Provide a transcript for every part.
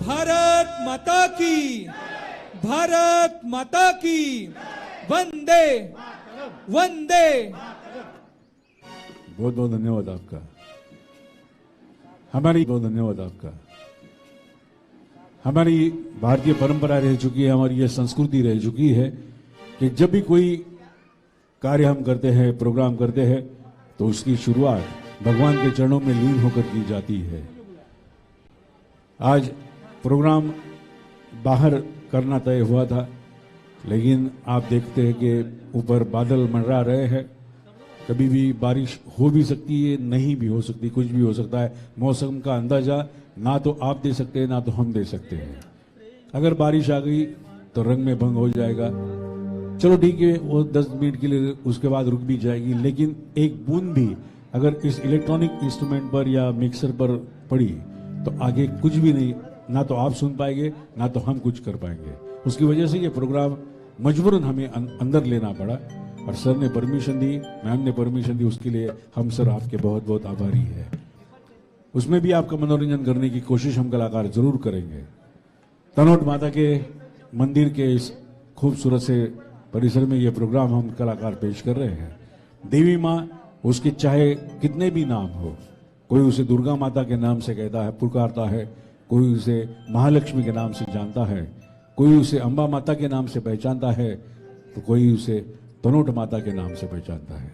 भारत माता की, भारत माता की, वंदे वंदे। बहुत बहुत धन्यवाद आपका, बहुत धन्यवाद आपका। हमारी भारतीय परंपरा रह चुकी है, हमारी ये संस्कृति रह चुकी है कि जब भी कोई कार्य हम करते हैं, प्रोग्राम करते हैं, तो उसकी शुरुआत भगवान के चरणों में लीन होकर की जाती है। आज प्रोग्राम बाहर करना तय हुआ था, लेकिन आप देखते हैं कि ऊपर बादल मंडरा रहे हैं। कभी भी बारिश हो भी सकती है, नहीं भी हो सकती, कुछ भी हो सकता है। मौसम का अंदाजा ना तो आप दे सकते हैं, ना तो हम दे सकते हैं। अगर बारिश आ गई तो रंग में भंग हो जाएगा। चलो ठीक है, वो 10 मिनट के लिए उसके बाद रुक भी जाएगी, लेकिन एक बूंद भी अगर इस इलेक्ट्रॉनिक इंस्ट्रूमेंट पर या मिक्सर पर पड़ी तो आगे कुछ भी नहीं, ना तो आप सुन पाएंगे, ना तो हम कुछ कर पाएंगे। उसकी वजह से ये प्रोग्राम मजबूरन हमें अंदर लेना पड़ा, और सर ने परमिशन दी, मैम ने परमिशन दी, उसके लिए हम सर आपके बहुत बहुत आभारी है। उसमें भी आपका मनोरंजन करने की कोशिश हम कलाकार जरूर करेंगे। तनोट माता के मंदिर के इस खूबसूरत से परिसर में ये प्रोग्राम हम कलाकार पेश कर रहे हैं। देवी माँ, उसके चाहे कितने भी नाम हो, कोई उसे दुर्गा माता के नाम से कहता है, पुकारता है, कोई उसे महालक्ष्मी के नाम से जानता है, कोई उसे अंबा माता के नाम से पहचानता है, तो कोई उसे तनोट माता के नाम से पहचानता है।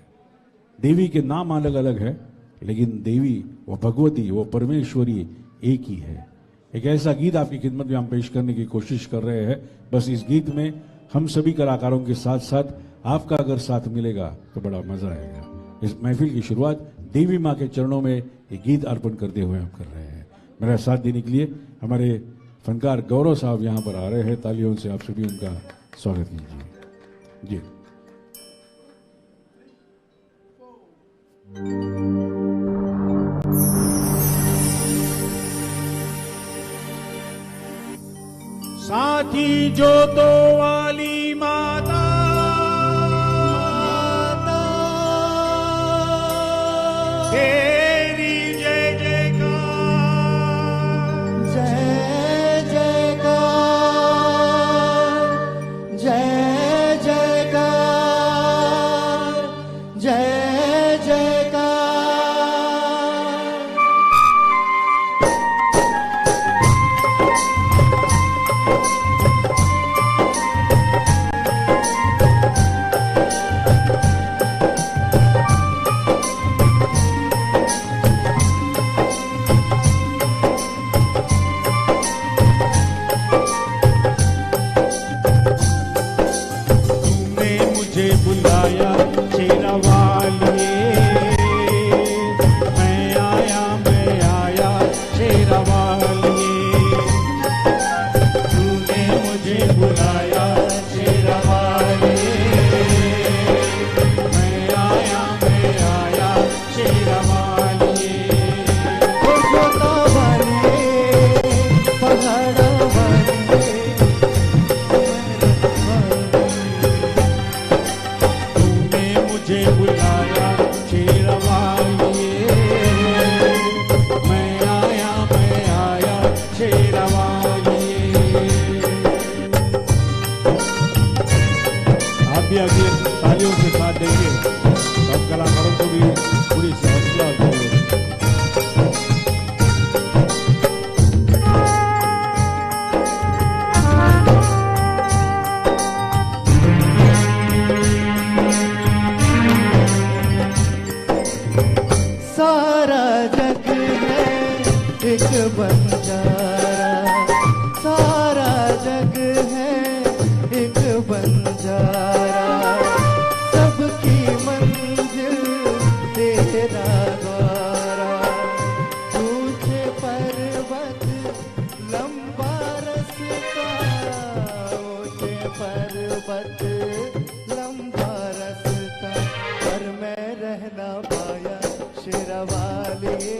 देवी के नाम अलग अलग है, लेकिन देवी, वो भगवती, वो परमेश्वरी एक ही है। एक ऐसा गीत आपकी खिदमत में हम पेश करने की कोशिश कर रहे हैं। बस इस गीत में हम सभी कलाकारों के साथ साथ आपका अगर साथ मिलेगा तो बड़ा मजा आएगा। इस महफिल की शुरुआत देवी माँ के चरणों में एक गीत अर्पण करते हुए हम कर रहे हैं। मेरा साथ देने के लिए हमारे फनकार गौरव साहब यहाँ पर आ रहे हैं। तालियों से आप सभी उनका स्वागत कीजिए जी। साथी जो तो वाली माता, तेरी जय जयकार, जय जयकार, जय जयकार, जय जयकार। बुलाया शेरा वालिए, मैं आया शेरा वालिए। तूने मुझे बुलाया शेरा वालिए, मैं आया शेरा वालिए। जोता वालिए, पहाड़ा वालिए, मुझे बुलाया शेरा वालिए, मैं आया शेरा वालिए। आप भी आगे तालियों के साथ देंगे, सब कलाकारों को भी पूरी हौसला देंगे। सारा जग है एक बंजारा, सारा जग है एक बंजारा, सबकी मंजिल तेरा द्वारा। ऊंचे पर्वत लंबा रास्ता, ऊंचे पर्वत लंबा रास्ता, पर मैं रह ना पाया शेरा वालिए।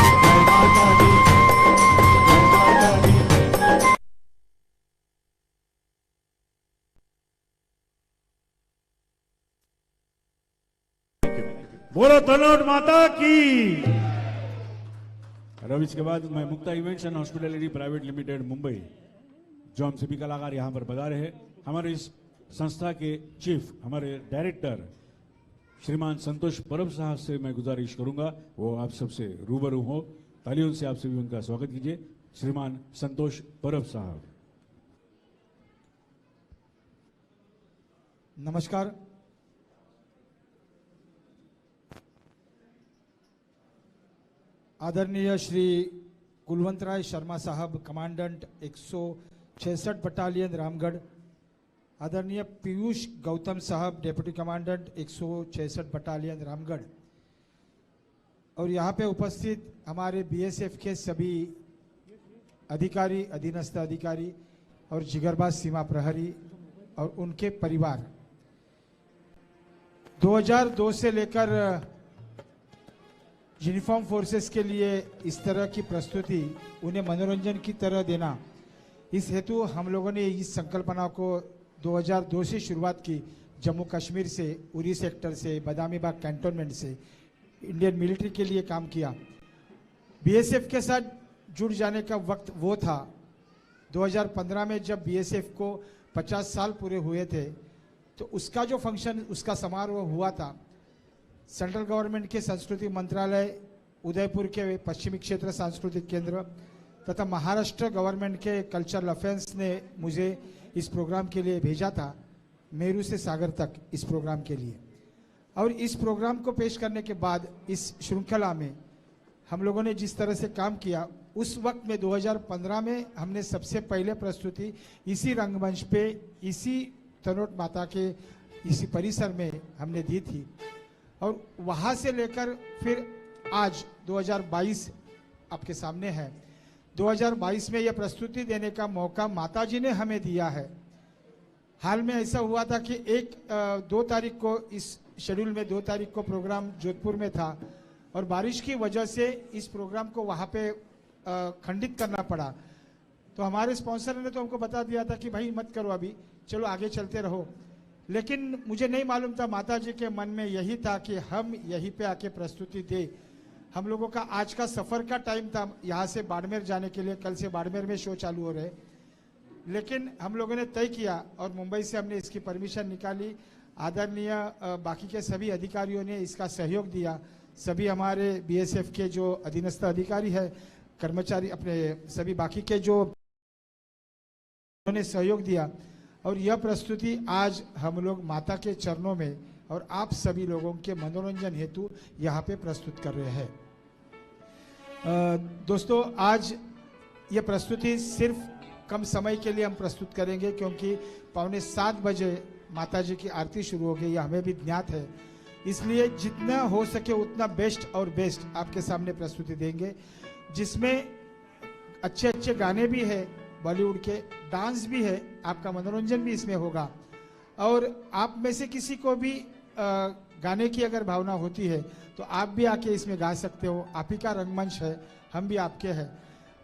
माता दी, जय माता दी। बोलो तनोट माता की। और अब इसके बाद मैं Mukta events and hospitality private limited Mumbai, जो हम सभी कलाकार यहाँ पर पधारे हैं, हमारे इस संस्था के चीफ, हमारे डायरेक्टर श्रीमान संतोष परब साहब से मैं गुजारिश करूंगा वो आप सबसे रूबरू हो। तालियों से आप सभी उनका स्वागत कीजिए। श्रीमान संतोष परब साहब। नमस्कार। आदरणीय श्री कुलवंतराय शर्मा साहब, कमांडेंट 166 बटालियन रामगढ़, आदरणीय पीयूष गौतम साहब, डेप्यूटी कमांडेंट 166 बटालियन रामगढ़, और यहाँ पे उपस्थित हमारे बीएसएफ के सभी अधिकारी, अधीनस्थ अधिकारी और जिगरबाज सीमा प्रहरी और उनके परिवार। 2002 से लेकर यूनिफॉर्म फोर्सेस के लिए इस तरह की प्रस्तुति उन्हें मनोरंजन की तरह देना, इस हेतु हम लोगों ने इस संकल्पना को 2002 से शुरुआत की। जम्मू कश्मीर से, उरी सेक्टर से, बदामी बाग कैंटोनमेंट से इंडियन मिलिट्री के लिए काम किया। बीएसएफ के साथ जुड़ जाने का वक्त वो था 2015 में, जब बीएसएफ को 50 साल पूरे हुए थे, तो उसका जो फंक्शन, उसका समारोह हुआ था। सेंट्रल गवर्नमेंट के संस्कृति मंत्रालय, उदयपुर के पश्चिमी क्षेत्र सांस्कृतिक केंद्र तथा महाराष्ट्र गवर्नमेंट के कल्चरल अफेयर्स ने मुझे इस प्रोग्राम के लिए भेजा था, मेरू से सागर तक इस प्रोग्राम के लिए। और इस प्रोग्राम को पेश करने के बाद इस श्रृंखला में हम लोगों ने जिस तरह से काम किया, उस वक्त में 2015 में हमने सबसे पहले प्रस्तुति इसी रंगमंच पे, इसी तनोट माता के इसी परिसर में हमने दी थी। और वहाँ से लेकर फिर आज 2022 आपके सामने है। 2022 में यह प्रस्तुति देने का मौका माताजी ने हमें दिया है। हाल में ऐसा हुआ था कि 2 तारीख को, इस शेड्यूल में 2 तारीख को प्रोग्राम जोधपुर में था, और बारिश की वजह से इस प्रोग्राम को वहाँ पे खंडित करना पड़ा। तो हमारे स्पॉन्सर ने तो हमको बता दिया था कि भाई मत करो अभी, चलो आगे चलते रहो। लेकिन मुझे नहीं मालूम था, माता जी के मन में यही था कि हम यहीं पे आके प्रस्तुति दे। हम लोगों का आज का सफ़र का टाइम था यहाँ से बाड़मेर जाने के लिए, कल से बाड़मेर में शो चालू हो रहे, लेकिन हम लोगों ने तय किया और मुंबई से हमने इसकी परमिशन निकाली। आदरणीय बाकी के सभी अधिकारियों ने इसका सहयोग दिया। सभी हमारे बीएसएफ के जो अधीनस्थ अधिकारी है, कर्मचारी, अपने सभी बाकी के जो उन्होंने सहयोग दिया और यह प्रस्तुति आज हम लोग माता के चरणों में और आप सभी लोगों के मनोरंजन हेतु यहाँ पे प्रस्तुत कर रहे हैं। दोस्तों, आज ये प्रस्तुति सिर्फ कम समय के लिए हम प्रस्तुत करेंगे क्योंकि 6:45 बजे माता जी की आरती शुरू हो गई, हमें भी ज्ञात है। इसलिए जितना हो सके उतना बेस्ट और बेस्ट आपके सामने प्रस्तुति देंगे, जिसमें अच्छे अच्छे गाने भी है, बॉलीवुड के डांस भी है, आपका मनोरंजन भी इसमें होगा। और आप में से किसी को भी गाने की अगर भावना होती है तो आप भी आके इसमें गा सकते हो। आप ही का रंगमंच है, हम भी आपके हैं,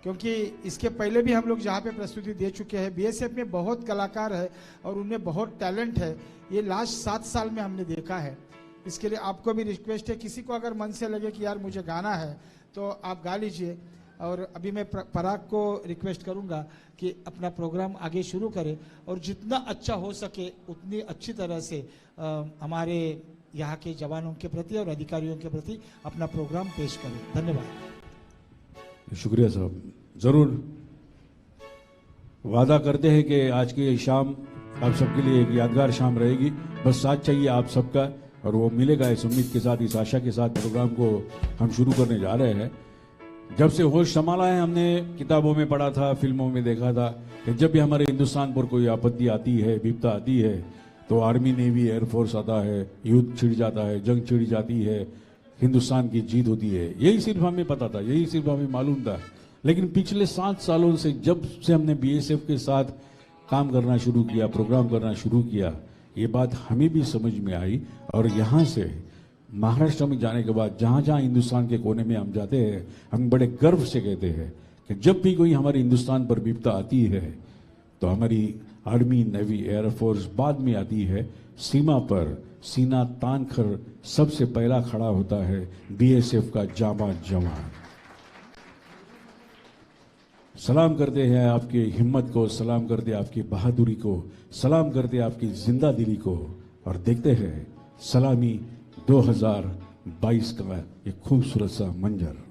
क्योंकि इसके पहले भी हम लोग जहाँ पे प्रस्तुति दे चुके हैं। बीएसएफ में बहुत कलाकार है और उनमें बहुत टैलेंट है, ये लास्ट 7 साल में हमने देखा है। इसके लिए आपको भी रिक्वेस्ट है, किसी को अगर मन से लगे कि यार मुझे गाना है तो आप गा लीजिए। और अभी मैं पराग को रिक्वेस्ट करूंगा कि अपना प्रोग्राम आगे शुरू करें और जितना अच्छा हो सके उतनी अच्छी तरह से हमारे यहाँ के जवानों के प्रति और अधिकारियों के प्रति अपना प्रोग्राम पेश करें। धन्यवाद। शुक्रिया साहब। ज़रूर वादा करते हैं कि आज की ये शाम आप सबके लिए एक यादगार शाम रहेगी। बस साथ चाहिए आप सबका और वो मिलेगा इस उम्मीद के साथ, इस आशा के साथ प्रोग्राम को हम शुरू करने जा रहे हैं। जब से होश संभाला है, हमने किताबों में पढ़ा था, फिल्मों में देखा था कि जब भी हमारे हिंदुस्तान पर कोई आपत्ति आती है, विपदा आती है, तो आर्मी, नेवी, एयरफोर्स आता है, युद्ध छिड़ जाता है, जंग छिड़ जाती है, हिंदुस्तान की जीत होती है। यही सिर्फ हमें पता था, यही सिर्फ हमें मालूम था। लेकिन पिछले 7 सालों से जब से हमने बीएसएफ के साथ काम करना शुरू किया, प्रोग्राम करना शुरू किया, ये बात हमें भी समझ में आई। और यहाँ से महाराष्ट्र में जाने के बाद जहाँ जहाँ हिंदुस्तान के कोने में हम जाते हैं, हम बड़े गर्व से कहते हैं कि जब भी कोई हमारे हिंदुस्तान पर विपदा आती है तो हमारी आर्मी, नेवी, एयरफोर्स बाद में आती है। सीमा पर सीना तान कर सबसे पहला खड़ा होता है बीएसएफ का जाबाज जवान। सलाम करते हैं आपकी हिम्मत को, सलाम करते हैं आपकी बहादुरी को, सलाम करते हैं आपकी जिंदा दिली को। और देखते हैं सलामी 2022 का ये खूबसूरत सा मंजर।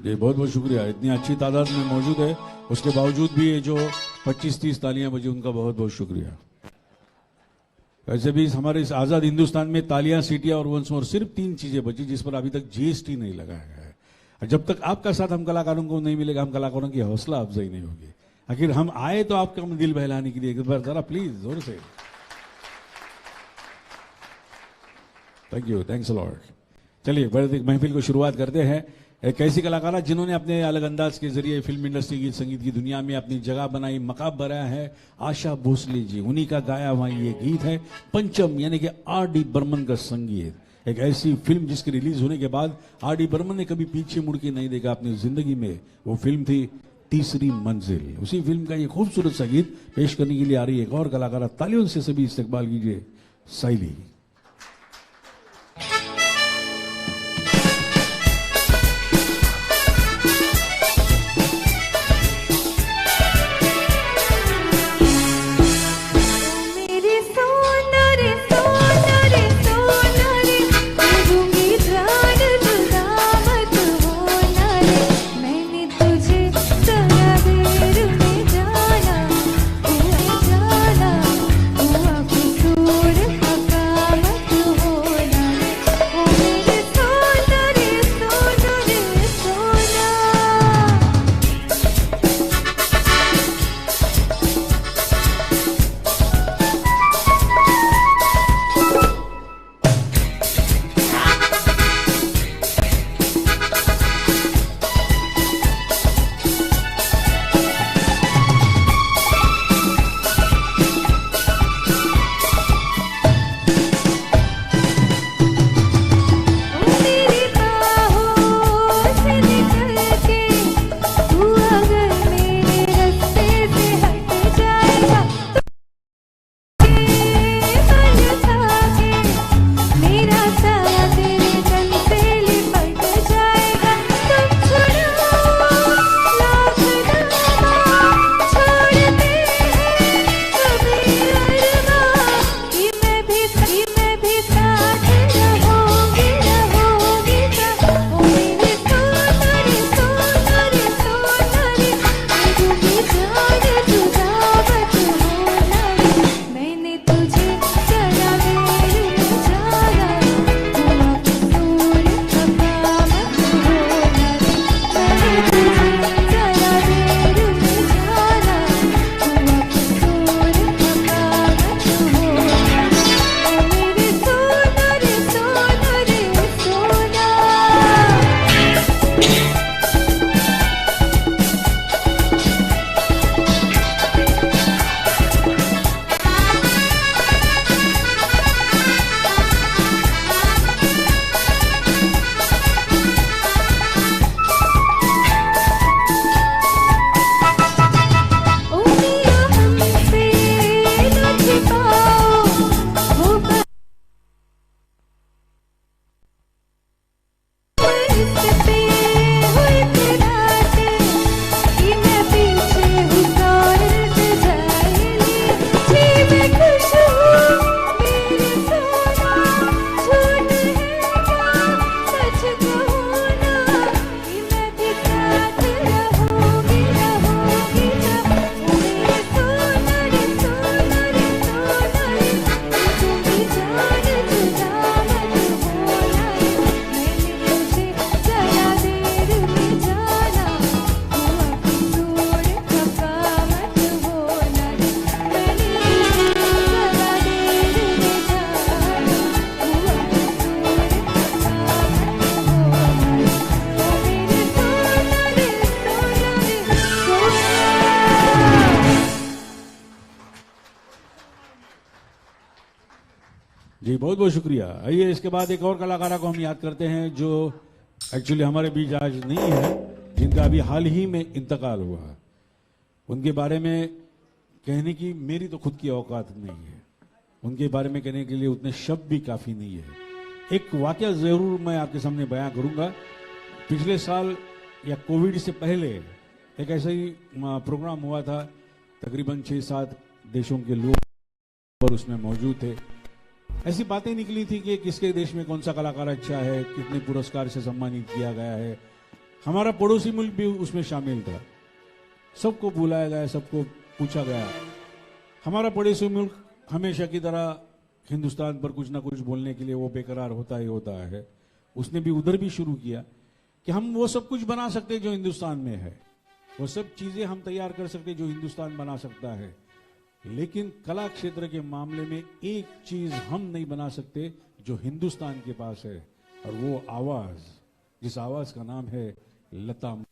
जी बहुत बहुत शुक्रिया, इतनी अच्छी तादाद में मौजूद है, उसके बावजूद भी ये जो 25-30 तालियां बजी, उनका बहुत बहुत शुक्रिया। वैसे भी हमारे इस आजाद हिंदुस्तान में तालियां, सीटियां और वंस मोर सिर्फ 3 चीजें बची जिस पर अभी तक जीएसटी नहीं लगाया गया है। और जब तक आपका साथ हम कलाकारों को नहीं मिलेगा, हम कलाकारों की हौसला अफजाई नहीं होगी। आखिर हम आए तो आपका दिल बहलाने के लिए, एक बार जरा प्लीज जोर से thank you, thanks a lot. चलिए बड़े महफिल को शुरुआत करते हैं। एक ऐसी कलाकार जिन्होंने अपने अलग अंदाज के जरिए फिल्म इंडस्ट्री, गीत संगीत की दुनिया में अपनी जगह बनाई, मकाम बनाया है, आशा भोसले जी। उन्हीं का गाया हुआ ये गीत है पंचम, यानी कि R.D. बर्मन का संगीत। एक ऐसी फिल्म जिसके रिलीज होने के बाद R.D. बर्मन ने कभी पीछे मुड़ के नहीं देखा अपनी जिंदगी में। वो फिल्म थी तीसरी मंजिल। उसी फिल्म का ये खूबसूरत सा गीत पेश करने के लिए आ रही है एक और कलाकार, तालियों से सभी इस्तकबाल कीजिए, साइली। जी बहुत बहुत शुक्रिया। आइए इसके बाद एक और कलाकारा को हम याद करते हैं जो एक्चुअली हमारे बीच आज नहीं है, जिनका अभी हाल ही में इंतकाल हुआ। उनके बारे में कहने की मेरी तो खुद की औकात नहीं है, उनके बारे में कहने के लिए उतने शब्द भी काफी नहीं है। एक वाकया जरूर मैं आपके सामने बयां करूंगा। पिछले साल या कोविड से पहले एक ऐसा ही प्रोग्राम हुआ था, तकरीबन 6-7 देशों के लोग और उसमें मौजूद थे। ऐसी बातें निकली थी कि किसके देश में कौन सा कलाकार अच्छा है, कितने पुरस्कार से सम्मानित किया गया है, हमारा पड़ोसी मुल्क भी उसमें शामिल था। सबको बुलाया गया, सबको पूछा गया। हमारा पड़ोसी मुल्क हमेशा की तरह हिंदुस्तान पर कुछ ना कुछ बोलने के लिए वो बेकरार होता ही होता है। उसने भी उधर भी शुरू किया कि हम वो सब कुछ बना सकते जो हिंदुस्तान में है, वो सब चीजें हम तैयार कर सकते जो हिंदुस्तान बना सकता है। लेकिन कला क्षेत्र के मामले में एक चीज हम नहीं बना सकते जो हिंदुस्तान के पास है, और वो आवाज, जिस आवाज का नाम है लता।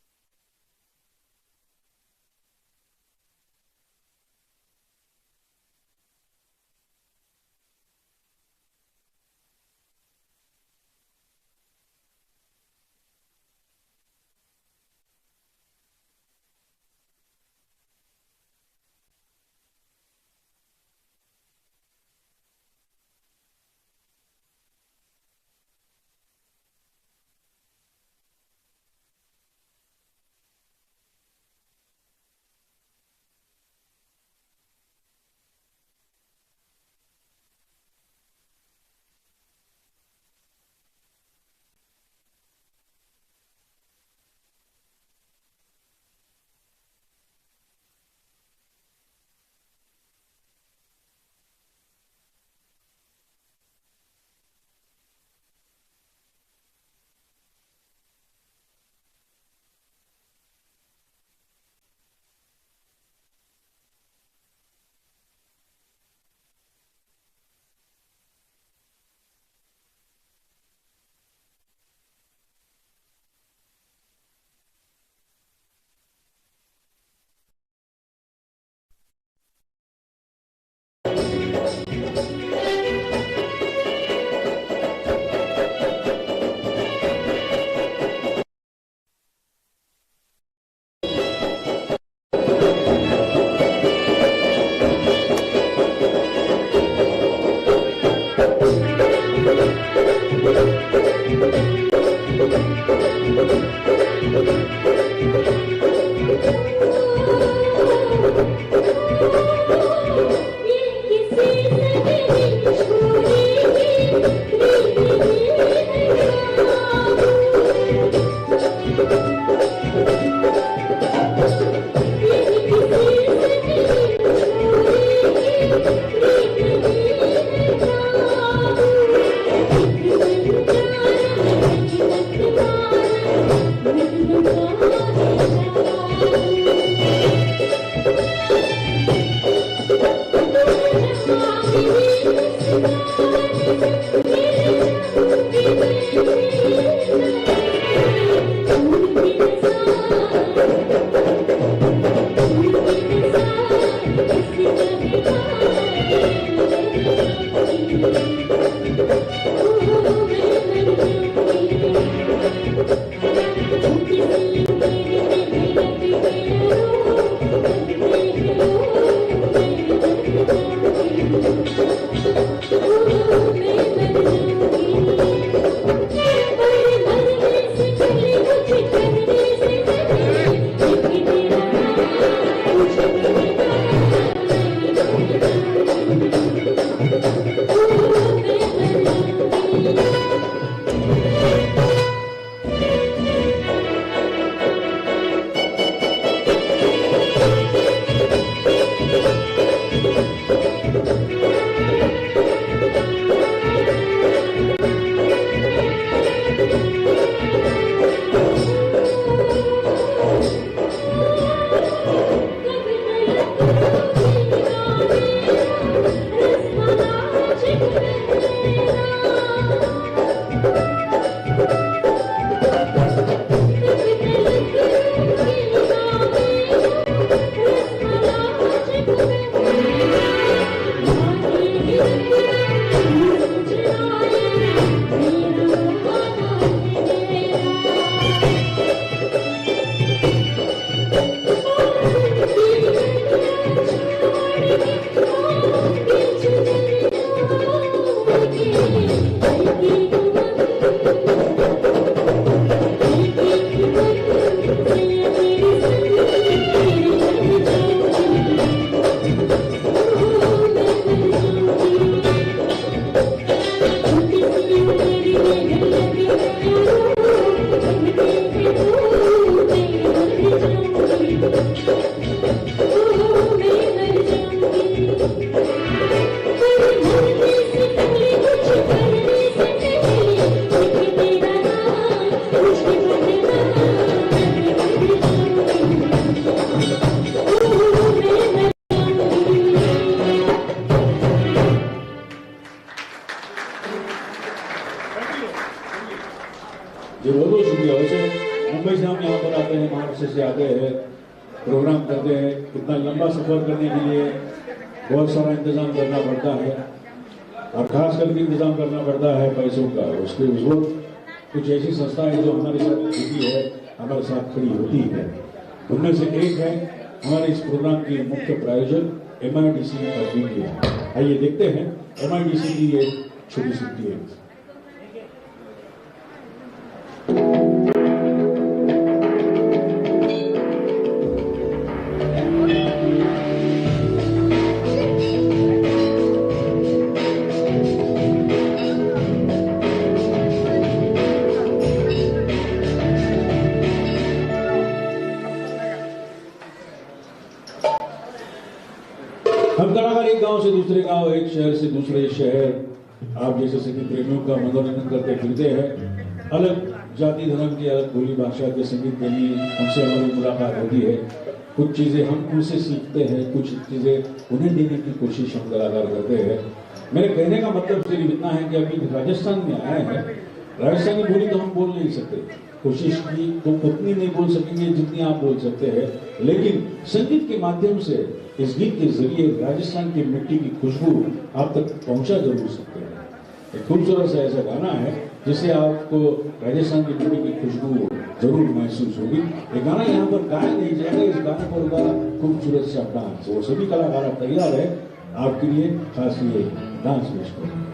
महाराष्ट्र से आते हैं, प्रोग्राम करते हैं। इतना लंबा सफर करने के लिए बहुत सारा इंतजाम करना पड़ता है और खास करके इंतजाम करना पड़ता है पैसों का। उसके उस वक्त कुछ ऐसी संस्थाएं जो हमारे साथ जुड़ी है, हमारे साथ खड़ी होती है। उनमें से एक है हमारे इस प्रोग्राम की मुख्य प्रायोजक MIDC ऑफ इंडिया। आइए देखते हैं MIDC की ये छोटी सी क्लिप। हम कलाकार एक गांव से दूसरे गांव, एक शहर से दूसरे शहर, आप जैसे संगीत प्रेमियों का मनोरंजन करते फिरते हैं। अलग जाति धर्म की, अलग बोली भाषा के संगीत प्रेमी हमसे हमारी मुलाकात होती है। कुछ चीजें हम उनसे सीखते हैं, कुछ चीजें उन्हें देने की कोशिश हम कलाकार करते हैं। मेरे कहने का मतलब सिर्फ इतना है कि अभी राजस्थान में आए हैं, राजस्थानी बोली तो हम बोल नहीं सकते, कोशिश की तो उतनी नहीं बोल सकेंगे जितनी आप बोल सकते हैं, लेकिन संगीत के माध्यम से इस गीत के जरिए राजस्थान की मिट्टी की खुशबू आप तक पहुंचा जरूर सकते हैं। एक खूबसूरत सा ऐसा गाना है जिससे आपको राजस्थान की मिट्टी की खुशबू जरूर महसूस होगी। ये गाना यहाँ पर गाया नहीं जाएगा, इस गाने पर होगा खूबसूरत सा डांस। वो सभी कलाकार तैयार है आपके लिए खास ये डांस पेश करें।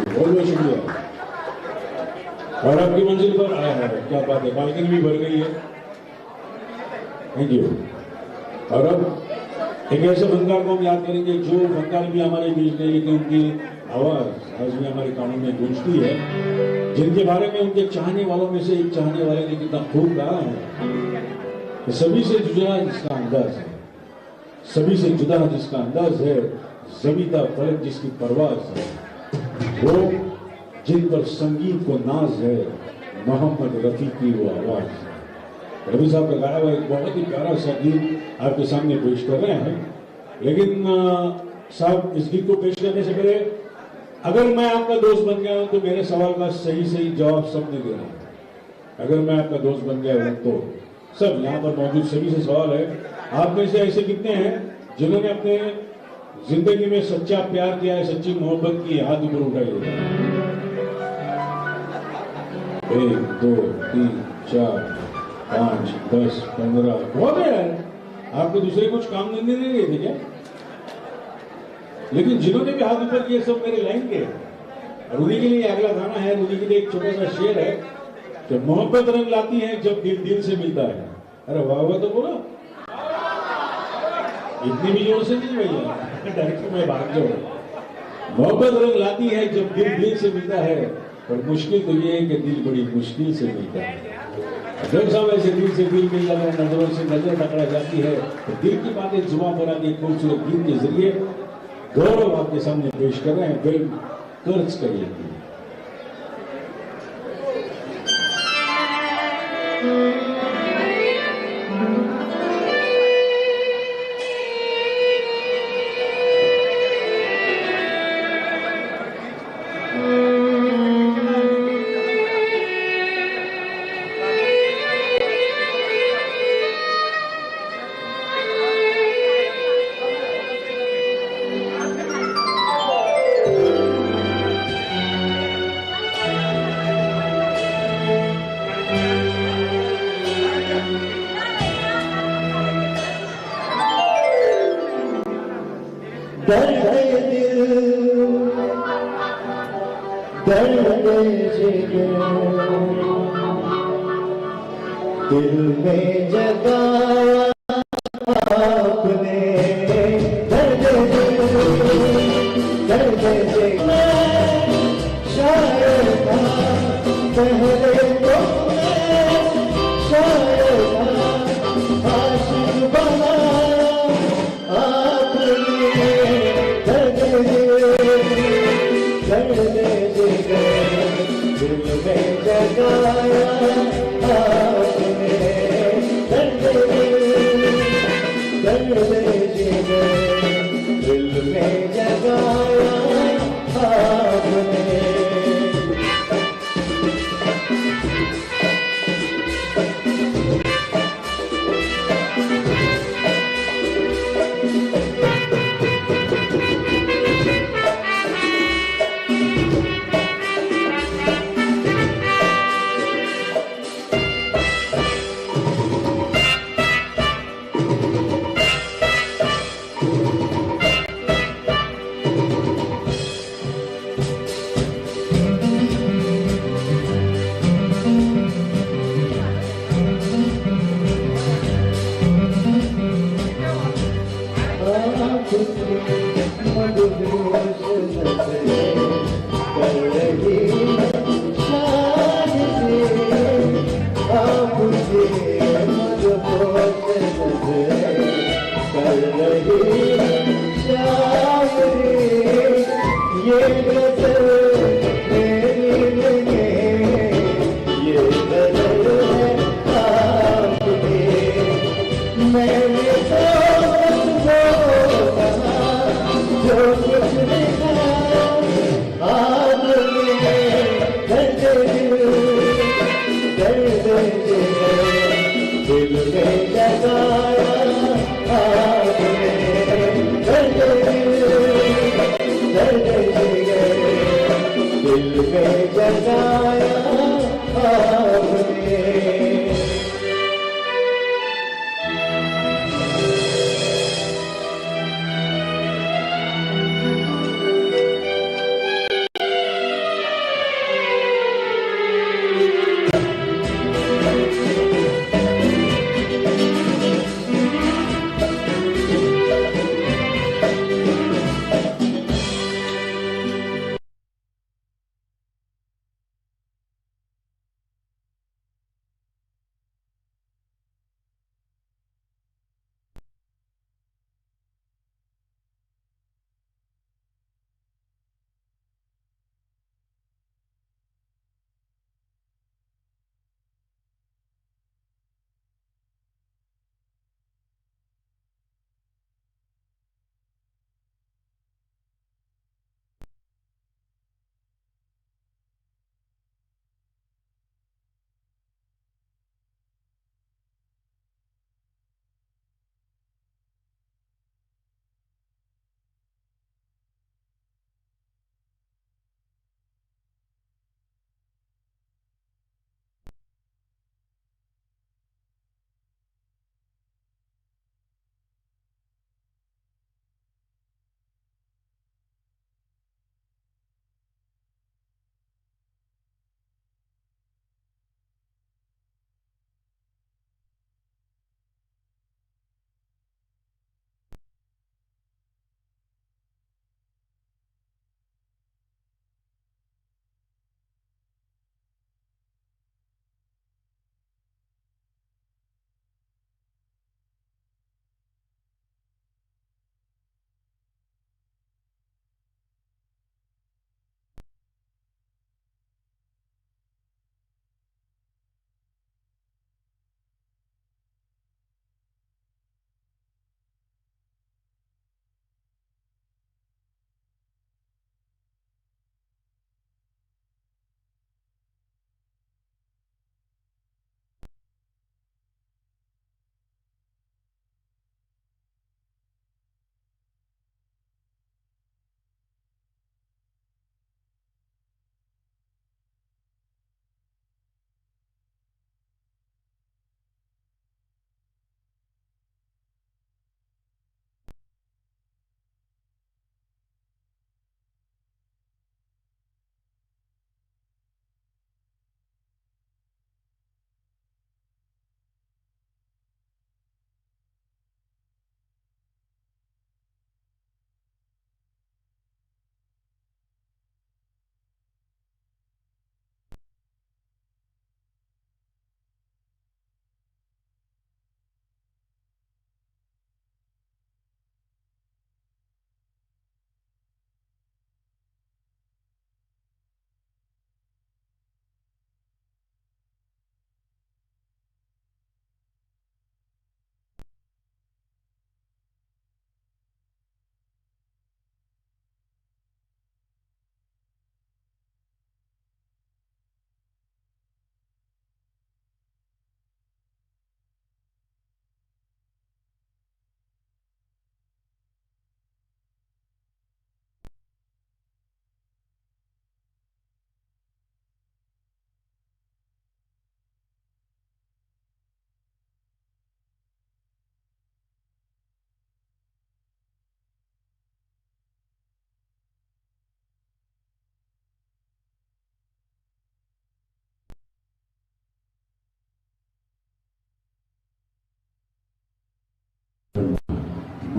बहुत बहुत शुक्रिया। और आपकी मंजिल पर आया है, क्या बात है, बालकनी भी भर गई है। Thank you. और अब एक ऐसे फनकार को हम याद करेंगे जो फनकार भी हमारे बीच नहीं, लेकिन उनकी आवाज आज भी हमारे कानों में गूंजती है, जिनके बारे में उनके चाहने वालों में से एक चाहने वाले ने कितना खूब कहा है कि सभी से जुदा जिसका अंदाज है, सभी से जुदा जिसका अंदाज है, ज़मीदा फलक जिसकी परवाज है, वो जिन पर संगीत को नाज है, मोहम्मद रफी की वो आवाज है। रवि साहब का गाया हुआ एक बहुत ही प्यारा सा गीत आपके सामने पेश कर रहे हैं। लेकिन साहब, इस गीत को पेश करने से पहले अगर मैं आपका दोस्त बन गया हूं तो मेरे सवाल का सही सही जवाब सबने देना है। अगर मैं आपका दोस्त बन गया हूं तो सब यहाँ पर मौजूद सभी से सवाल है, आप में से ऐसे कितने हैं जिन्होंने अपने जिंदगी में सच्चा प्यार किया है, सच्ची मोहब्बत की? हाथ ऊपर उठाइए। 1 2 3 4 5 10 15 बहुत है यार। आपको दूसरे कुछ काम धंधे नहीं गए थे क्या? लेकिन जिन्होंने भी हाथ ऊपर किए सब मेरे लाइन के। रूनी के लिए अगला गाना है, रूनी के लिए एक छोटा सा शेर है कि मोहब्बत रंग लाती है जब दिल दिल से मिलता है। अरे वाह वाह तो बोलो, इतनी भी जोर से नहीं भैया, डायरेक्टर में भाग जाओ। मोहब्बत रंग लाती है जब दिल दिल से मिलता है, पर मुश्किल तो ये है कि दिल बड़ी मुश्किल से मिलता है। जब सब ऐसे दिल से दिल मिल जाता है, नजरों से नजर पकड़ा जाती है, तो दिल की बातें जुबान पर आती है। खूबसूरत गीत के जरिए गौरव आपके सामने पेश कर रहे हैं फिल्म कर्ज करिए। दिल में जगाया आपने दर्द शायर था पहले तो शायर था आशिक बनाया आपने दर्द दिल में जगाया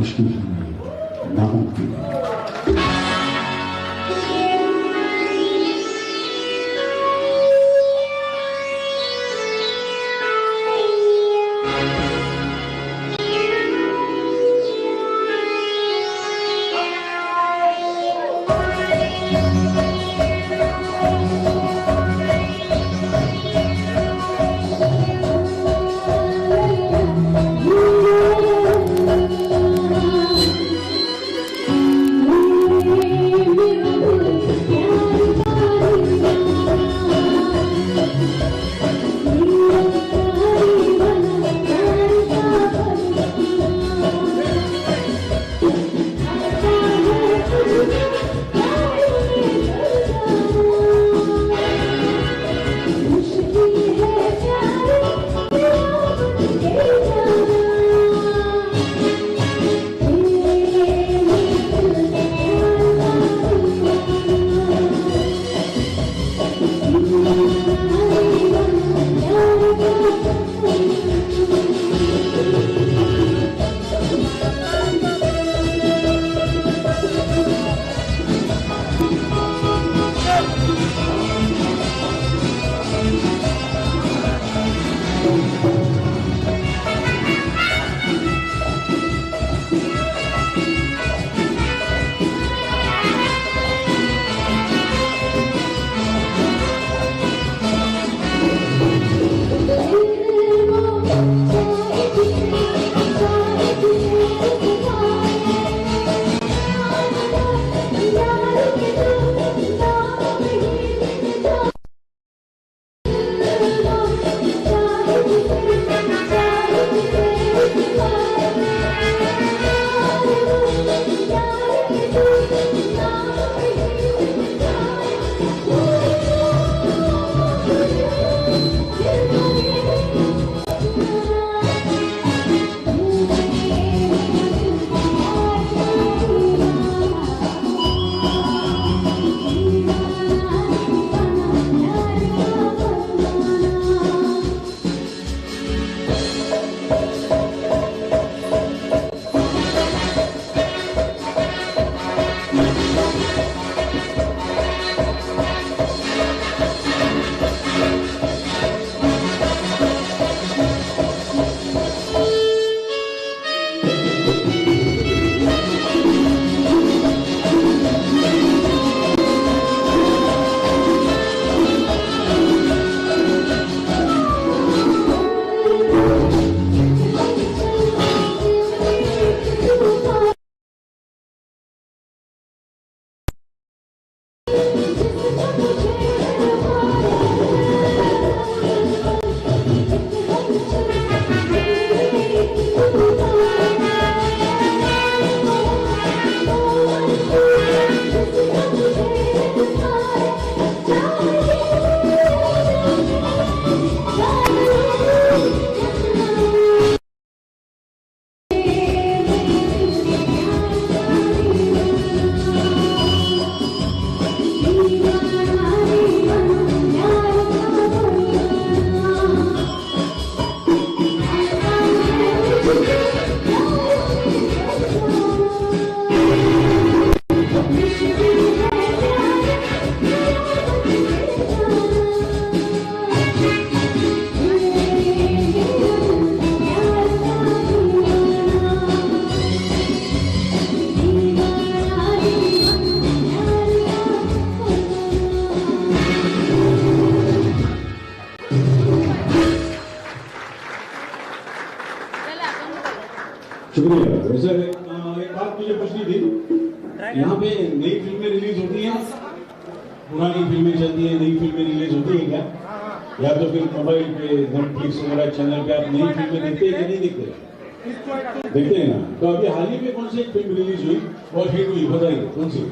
मुश्किल ही नहीं, नामुमकिन है। शुक्रिया। वैसे एक बात मुझे पूछनी थी, यहाँ पे नई फिल्में रिलीज होती हैं, पुरानी फिल्में चलती हैं, नई फिल्में रिलीज होती हैं क्या? या तो फिर मोबाइल पे नेटफ्लिक्स वगैरह चैनल पे आप नई फिल्में देखते हैं या नहीं देखते? देखते हैं ना। तो अभी हाल ही में कौन सी एक फिल्म रिलीज हुई और हिट हुई, बताइए कौन सी?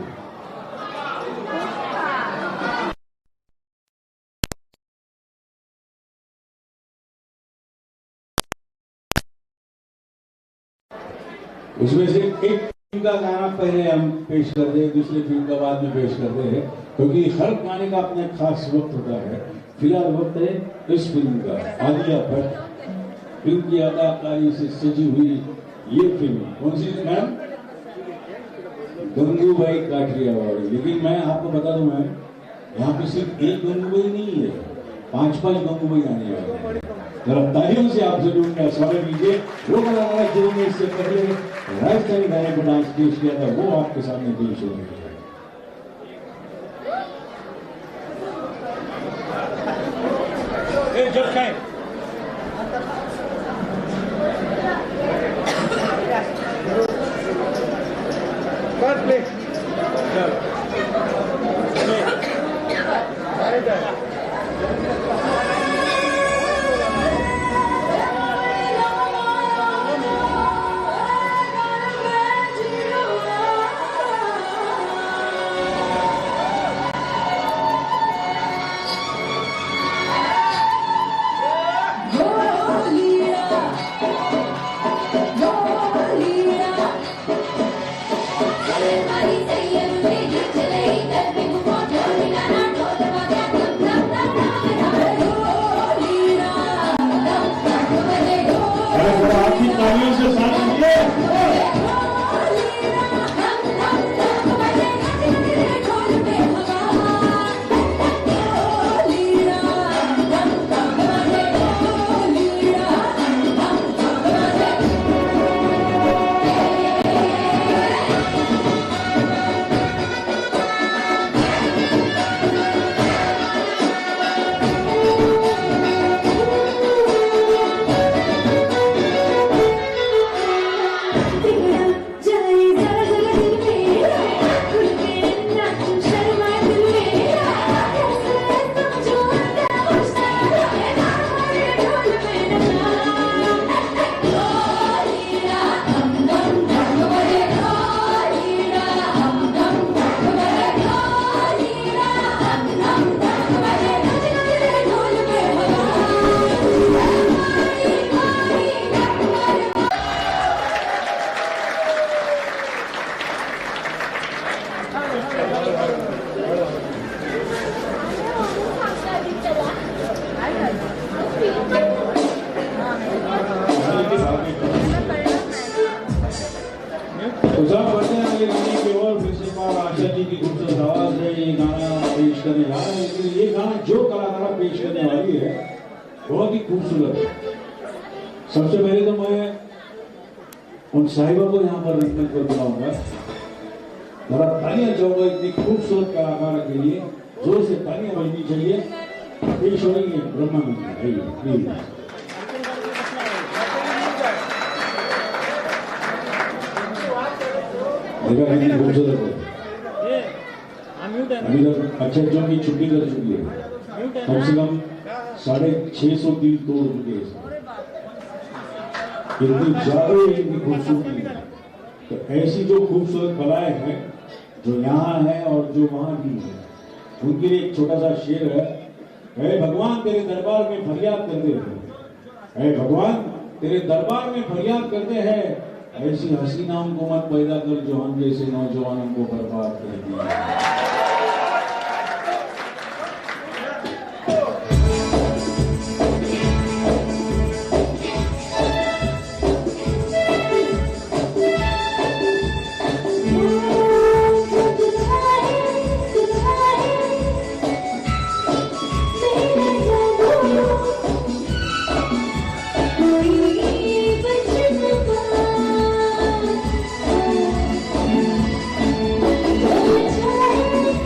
उसमें से एक फिल्म का गाना पहले हम पेश करते हैं, दूसरी फिल्म का बाद में पेश करते हैं, क्योंकि हर गाने का अपना खास वक्त होता है। फिलहाल वक्त है इस फिल्म का। आलिया भट्ट फिल्म की अदाकारी से सजी हुई ये फिल्म कौन सी मैम? गंगूबाई काठियावाड़ी। लेकिन मैं आपको बता दूं मैम, यहाँ पे सिर्फ एक गंगूबाई नहीं है, 5-5 गंगूबाई आने वाले हैं। जरा तालियों से आप जरूर का स्वागत कीजिए। वो कलाकार जिन्होंने इससे पहले राजस्थानी गाने पर डांस पेश किया था, वो आपके सामने पेश हो रहे हैं। बहुत ही खूबसूरत है। सबसे पहले तो मैं उन साहिबा को यहाँ पर रिकमेंड कर बुलाऊंगा, जरा तालियां चाहूंगा इतनी खूबसूरत कलाकार के लिए, जोर से तालियां बजनी चाहिए। पेश हो रही है ब्रह्मा प्लीज। देखा कितनी खूबसूरत है। अभी तक अच्छे अच्छों की छुट्टी कर चुकी है, कम से कम 650 दिल तोड़ चुके हैं। इतनी ज्यादा इनकी खूबसूरती है। तो ऐसी जो खूबसूरत कलाएं हैं जो यहाँ है और जो वहां भी है, उनके लिए एक छोटा सा शेर है। ऐ भगवान तेरे दरबार में फरियाद करते हैं, ऐ भगवान तेरे दरबार में फरियाद करते हैं, ऐसी हसीनाओं को मत पैदा कर जो हम जैसे नौजवानों को बर्बाद कर दिया। Thank you.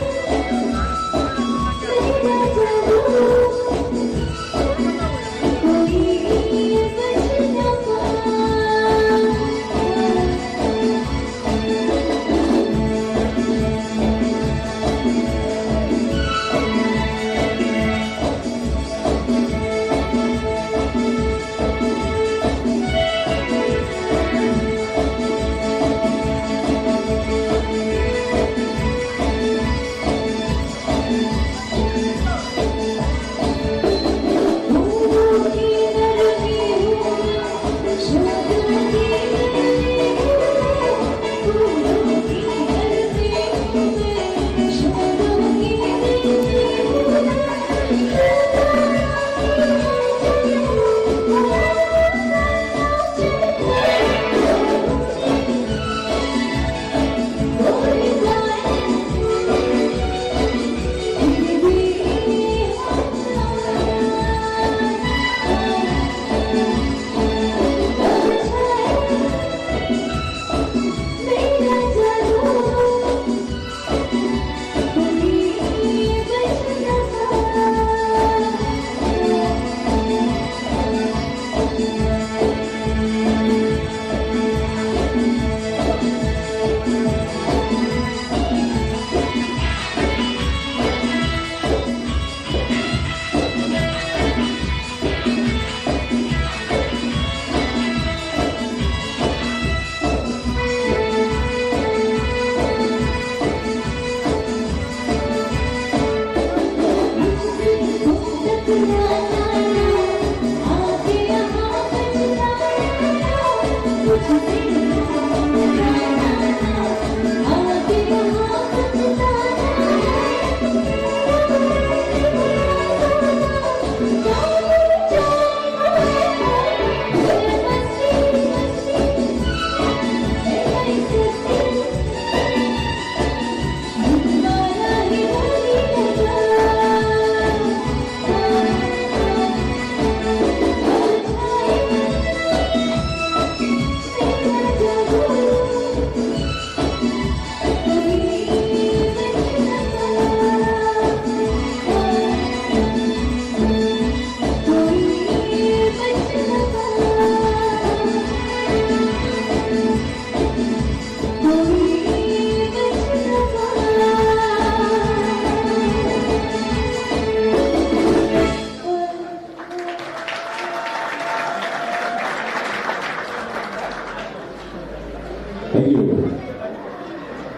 Thank you.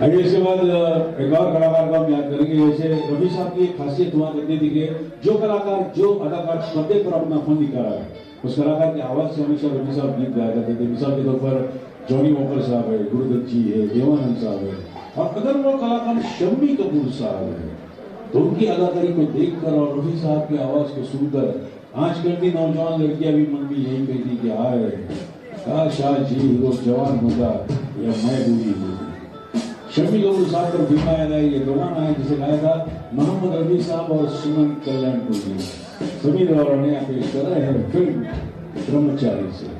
आइए इसके बाद एक और कलाकार को हम याद करेंगे। जैसे रफी साहब की एक खासियत हुआ करती थी कि जो कलाकार जो अदाकार पर्दे पर अपना फन दिखा रहा है उस कलाकार की आवाज से हमेशा रफी साहब गीत गाया करते थे। मिसाल के तौर पर जॉनी वॉकर साहब है, गुरुदत्त जी है, देवानंद साहब है, और अगर वो कलाकार शम्मी कपूर साहब है तो उनकी अदाकारी को देखकर और रफी साहब की आवाज को सुनकर आजकल की नौजवान लड़कियां भी मन में यही कहती कि आए काश आज जी हीरो जवान होता या मैं बूढ़ी होती। शम्मी कपूर साहब पर फिल्म याद आई, ये दौरान आया जिसे गाया था मोहम्मद रफी साहब और सुमन कल्याणपुर जी। सभी द्वारा नया पेश कर रहे हैं फिल्म ब्रह्मचारी से।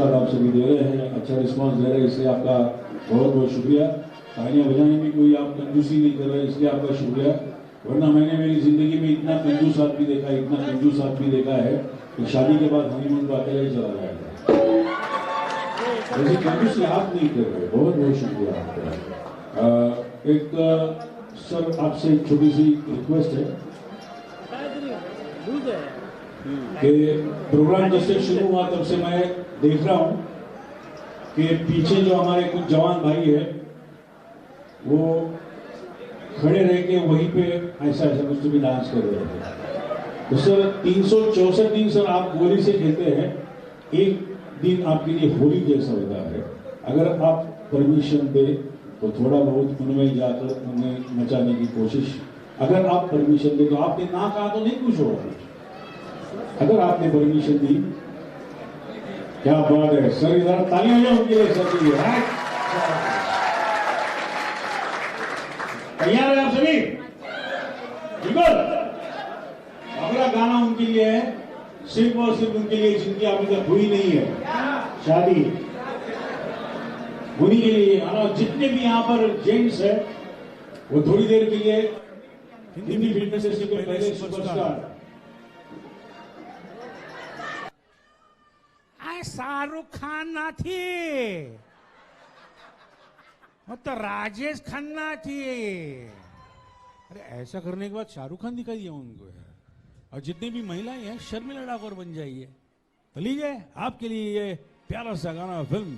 आशीर्वाद आप सभी दे रहे हैं, अच्छा रिस्पांस दे रहे हैं, इसलिए आपका बहुत बहुत शुक्रिया। तालियां बजाने में कोई आप कंजूसी नहीं कर रहे, इसलिए आपका शुक्रिया। वरना मैंने मेरी जिंदगी में इतना कंजूस आदमी देखा है, इतना कंजूस आदमी देखा है कि शादी के बाद हनीमून पर अकेले ही चला जाएगा। वैसे कंजूसी आप नहीं कर रहे, बहुत बहुत शुक्रिया आपका। एक सर आपसे एक छोटी सी रिक्वेस्ट है कि प्रोग्राम जब से शुरू हुआ तब से मैं देख रहा हूं कि पीछे जो हमारे कुछ जवान भाई है वो खड़े रह के वहीं पे ऐसा ऐसा कुछ भी डांस कर रहे थे। तो सर 364 दिन सर आप गोली से खेलते हैं, एक दिन आपके लिए होली जैसा होता है। अगर आप परमिशन दे तो थोड़ा बहुत उनमें जाकर उन्हें नचाने की कोशिश, अगर आप परमिशन दे तो आपने ना कहा तो नहीं कुछ होगा, अगर आपने परमिशन दी। क्या बात है सर, इधर तालियां हो उनके लिए सर के लिए। तैयार है आप सभी? बिल्कुल। अगला गाना उनके लिए है, सिर्फ और सिर्फ उनके लिए जिनकी अभी तक हुई नहीं है शादी, उन्हीं के लिए गाना। जितने भी यहाँ पर जेंट्स है वो थोड़ी देर के लिए हिंदी फिल्म इंडस्ट्री के पहले सुपरस्टार शाहरुख खान नाथी, तो राजेश खन्ना थी। अरे ऐसा करने के बाद शाहरुख खान दिखाई दिया उनको यार। और जितनी भी महिलाएं हैं शर्मिला ठाकुर बन जाइए। तो लीजिए आपके लिए ये प्यारा सा गाना फिल्म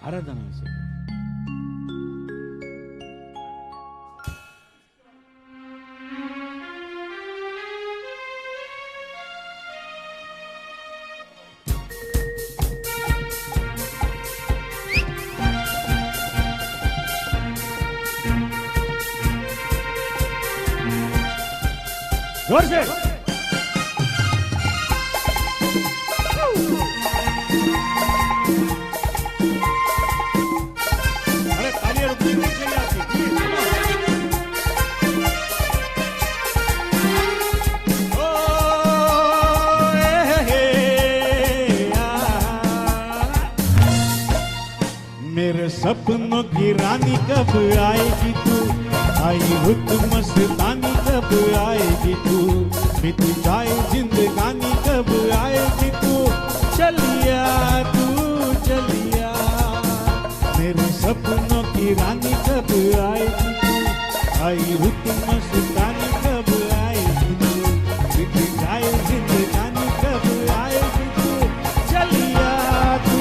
आराधना से। जोर से अरे तालियां रुकनी नहीं चाहिए आपकी। मेरे सपनों की रानी कब आएगी तू, आई रुत मस्तानी कब आएगी तू, बीत जाए जिंदगानी कब आएगी तू, चलिया तू चलिया। मेरे सपनों की रानी कब आएगी तू, आई रुत मस्तानी कब आएगी तू, बीत जाए जिंदगानी कब आएगी तू, चलिया तू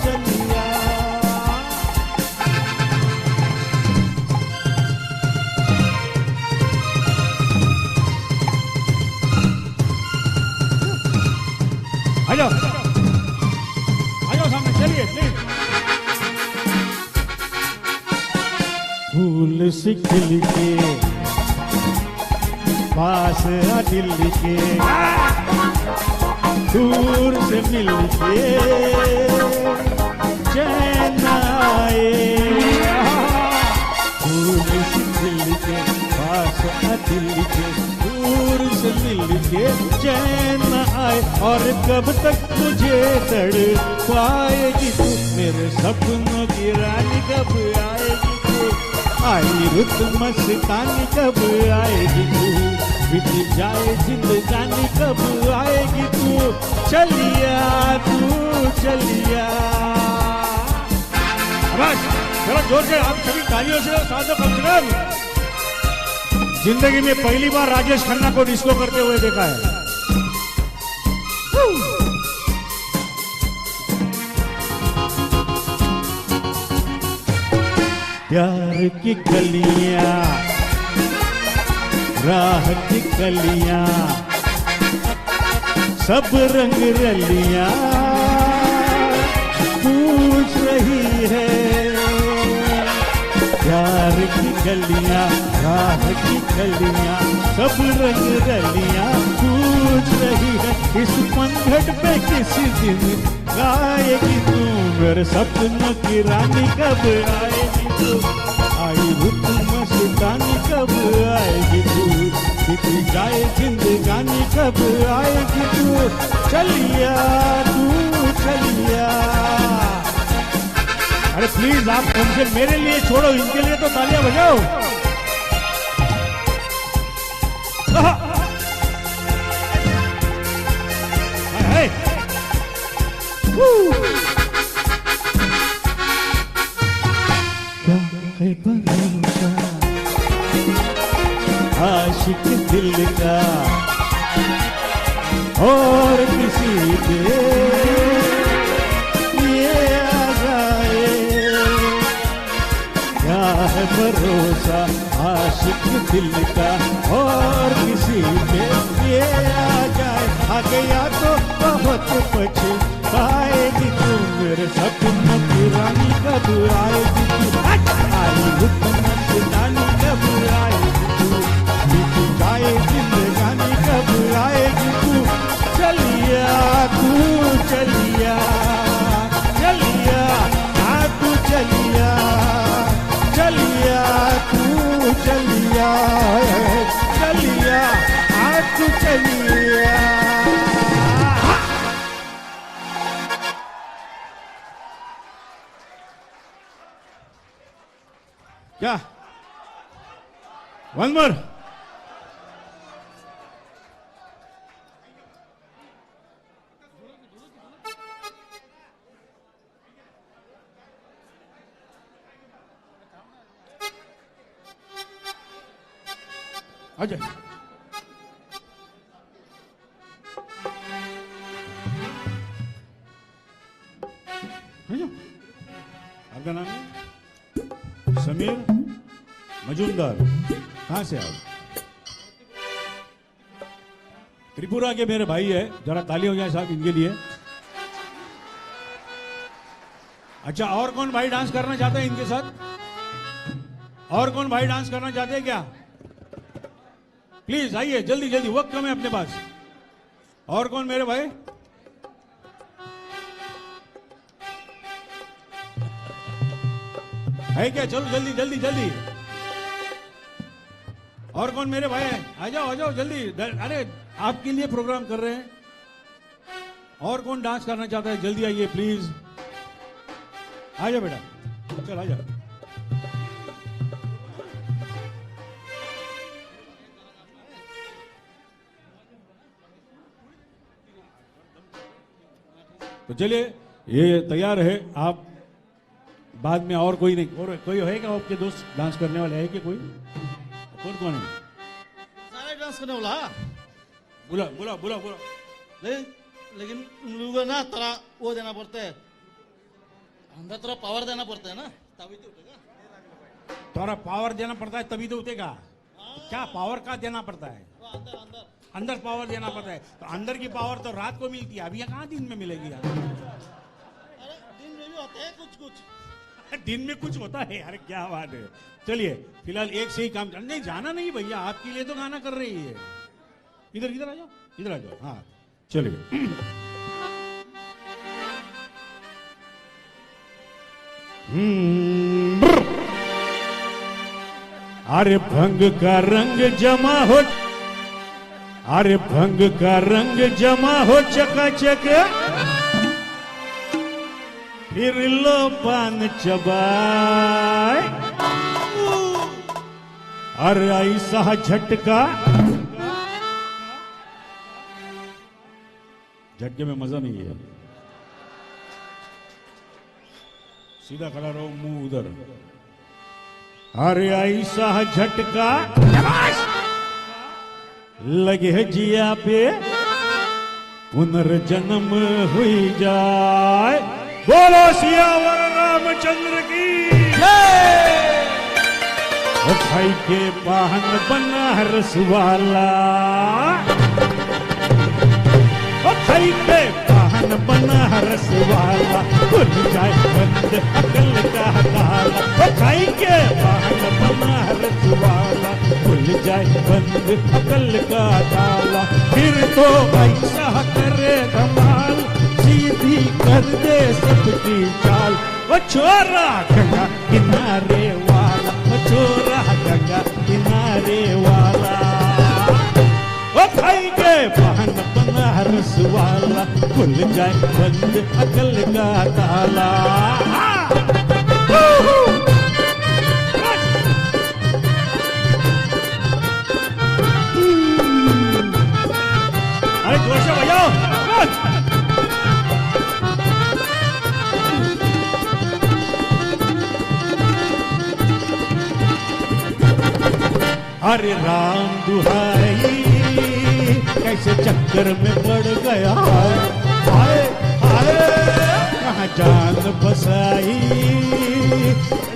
चलिया। आ जाओ सामने, चलिए प्लीज। फूल से खिल के पास आ दिल के, दूर से मिल के चैन आए। फूल से खिल के पास आ दिल के, दूर से मिल के चैन आए। और कब तक मुझे तड़ पाएगी तू, मेरे सपनों की रानी कब आएगी तू, आई रुत मस्तानी कब आएगी तू, बीत जाए जिंदगानी कब आएगी तू, चलिया तू चलिया। बस चलो जोर से आप सभी तालियों से साथ कम से कम। जिंदगी में पहली बार राजेश खन्ना को डिस्को करते हुए देखा है। प्यार की गलियां, राह की गलियां, सब रंग रलियां पूछ रही है। प्यार की गलियां, राह की गलियां, सब रंग रलियां पूछ रही है। इस पंखट पे किसी दिन गाएगी तू, मेरे सपनों की रानी कब आएगी तू, आई रुत मस्तानी कब आएगी तू, बीत जाए जिंदगानी कब आएगी तू, चलिया तू चलिया। अरे प्लीज आप उनसे मेरे लिए छोड़ो, इनके लिए तो तालियां बजाओ। हाय है भरोसा आशिक दिल का और किसी पे ये आ जाए, क्या है भरोसा आशिक दिल का और किसी पे ये आ जाए। आ गया तो बहुत पछताएगी तू, मेरे सपनों की रानी कब आएगी तू, आई हुक्मरानी कब आएगी तू, बीत जाए जिंदगानी कब आएगी तू। चलिया तू चलिया चलिया हाँ तू चलिया चलिया तू चलिया चलिया हाँ तू चलिया। क्या वन मोर अजय आपका नाम है समीर मजूमदार, कहां से आओ? त्रिपुरा के मेरे भाई है, जरा ताली हो जाए साहब इनके लिए। अच्छा और कौन भाई डांस करना चाहते हैं इनके साथ? और कौन भाई डांस करना चाहते हैं क्या? प्लीज आइए जल्दी जल्दी, वक्त कम है अपने पास। और कौन मेरे भाई? है क्या? चलो जल्दी जल्दी जल्दी। और कौन मेरे भाई हैं? आ जाओ जल्दी। अरे आपके लिए प्रोग्राम कर रहे हैं। और कौन डांस करना चाहता है? जल्दी आइए प्लीज। आ जाओ बेटा, चल आ जाओ। तो चलिए ये तैयार है, आप बाद में और कोई नहीं, और कोई है क्या आपके दोस्त डांस करने वाले है कि कोई? कौन है? सारे डांस करने वाला बुला बुला बुला बुला। लेकिन लोगों ना तरह वो देना पड़ता है, अंदर तरह पावर देना पड़ता है ना, तभी तो उठेगा। थोड़ा पावर देना पड़ता है तभी तो उठेगा। क्या पावर का देना पड़ता है? अंदर अंदर अंदर पावर देना पड़ता है। तो अंदर की पावर तो रात को मिलती है, अभी कहाँ दिन में मिलेगी? अरे दिन में भी होते हैं कुछ कुछ, दिन में कुछ होता है। अरे क्या बात है। चलिए फिलहाल एक से ही काम नहीं, जाना नहीं भैया, आपके लिए तो गाना कर रही है। इधर इधर आ जाओ, इधर आ जाओ। हाँ चलिए। अरे भंग का रंग जमा हो, अरे भंग का रंग जमा हो चकाचक, फिर लो पान चबाए। अरे ऐसा झटका, झटके में मजा नहीं है। सीधा खड़ा रहो, मुंह उधर। अरे ऐसा झटका लगे जिया पे, पुनर्जन्म हुई जाए। बोलो सियावर रामचंद्र की जय। भाई के पाहन बनारस वाला, भाई के पाहन बनारस वाला, खुल जाए बंद अकल का ताला। भाई के पाहन बनारस वाला, खुल जाए बंद अकल का ताला। फिर तो ऐसा करे धमाल, सीधी कर दे सबकी चाल। वो छोरा गंगा किनारे वाला, वो छोरा गंगा किनारे वाला, वो भाई के बहन बनारस वाला, खुल जाए बंद अकल का ताला। अरे राम दुहाई कैसे चक्कर में पड़ गया हाय हाय कहाँ जान बसाई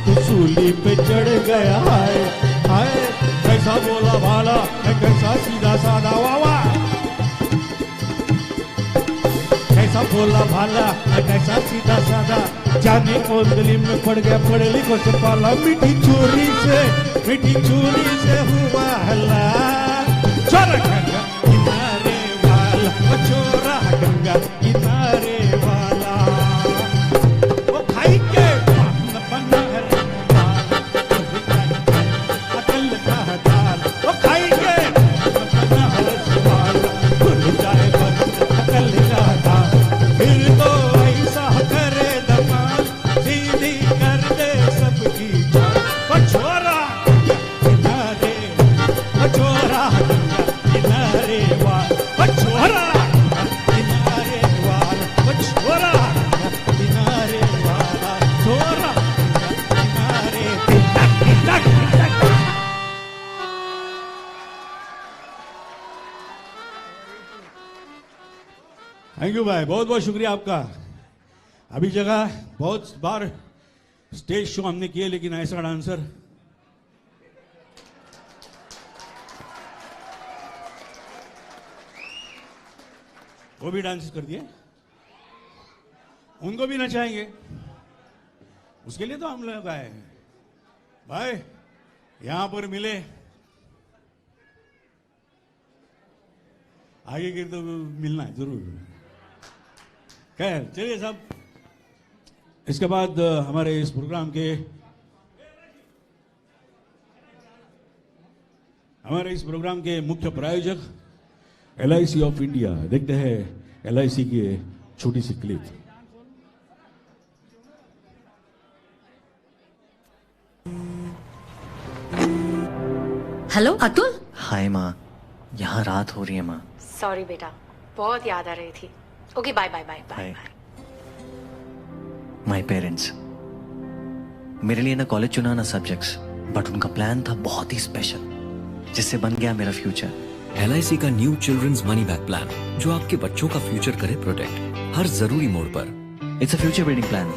तो सूली पे चढ़ गया हाय हाय कैसा बोला भाला मैं कैसा सीधा साधा वावा कैसा बोला भाला मैं कैसा सीधा साधा जाने कौन गली में पड़ गया पढ़े लिखो से पाला मीठी चोरी से हुआ हल्ला छोरा गंगा किनारे वाला छोरा गंगा किनारे वाला वो खाई के बना है अकल का दाल वो खाई के बना है सवाल भूल जाए बस अकल का दाल फिर तो ऐसा करे धमाल सीधी कर दे सबकी जान वो छोरा किनारे वो छोरा किनारे वाल वो छोरा किनारे वाल वो छोरा किनारे वाला छोरा किनारे तिलक थैंक यू भाई बहुत बहुत शुक्रिया आपका अभी जगह बहुत बार स्टेज शो हमने किए लेकिन ऐसा डांसर वो भी डांस कर दिए उनको भी नचाएंगे उसके लिए तो हम लोग आए हैं भाई यहां पर मिले आगे के तो मिलना है जरूर खैर चलिए साहब इसके बाद हमारे इस प्रोग्राम के मुख्य प्रायोजक LIC ऑफ इंडिया देखते हैं LIC की छोटी सी क्लिप हेलो अतुल। हाय माँ यहाँ रात हो रही है माँ सॉरी बेटा बहुत याद आ रही थी। Okay bye bye bye bye. My parents मेरे लिए ना कॉलेज चुना ना सब्जेक्ट्स बट उनका प्लान था बहुत ही स्पेशल जिससे बन गया मेरा फ्यूचर। LIC का new children's money back plan जो आपके बच्चों का फ्यूचर करे प्रोटेक्ट हर जरूरी मोड़ पर। It's a future building plan.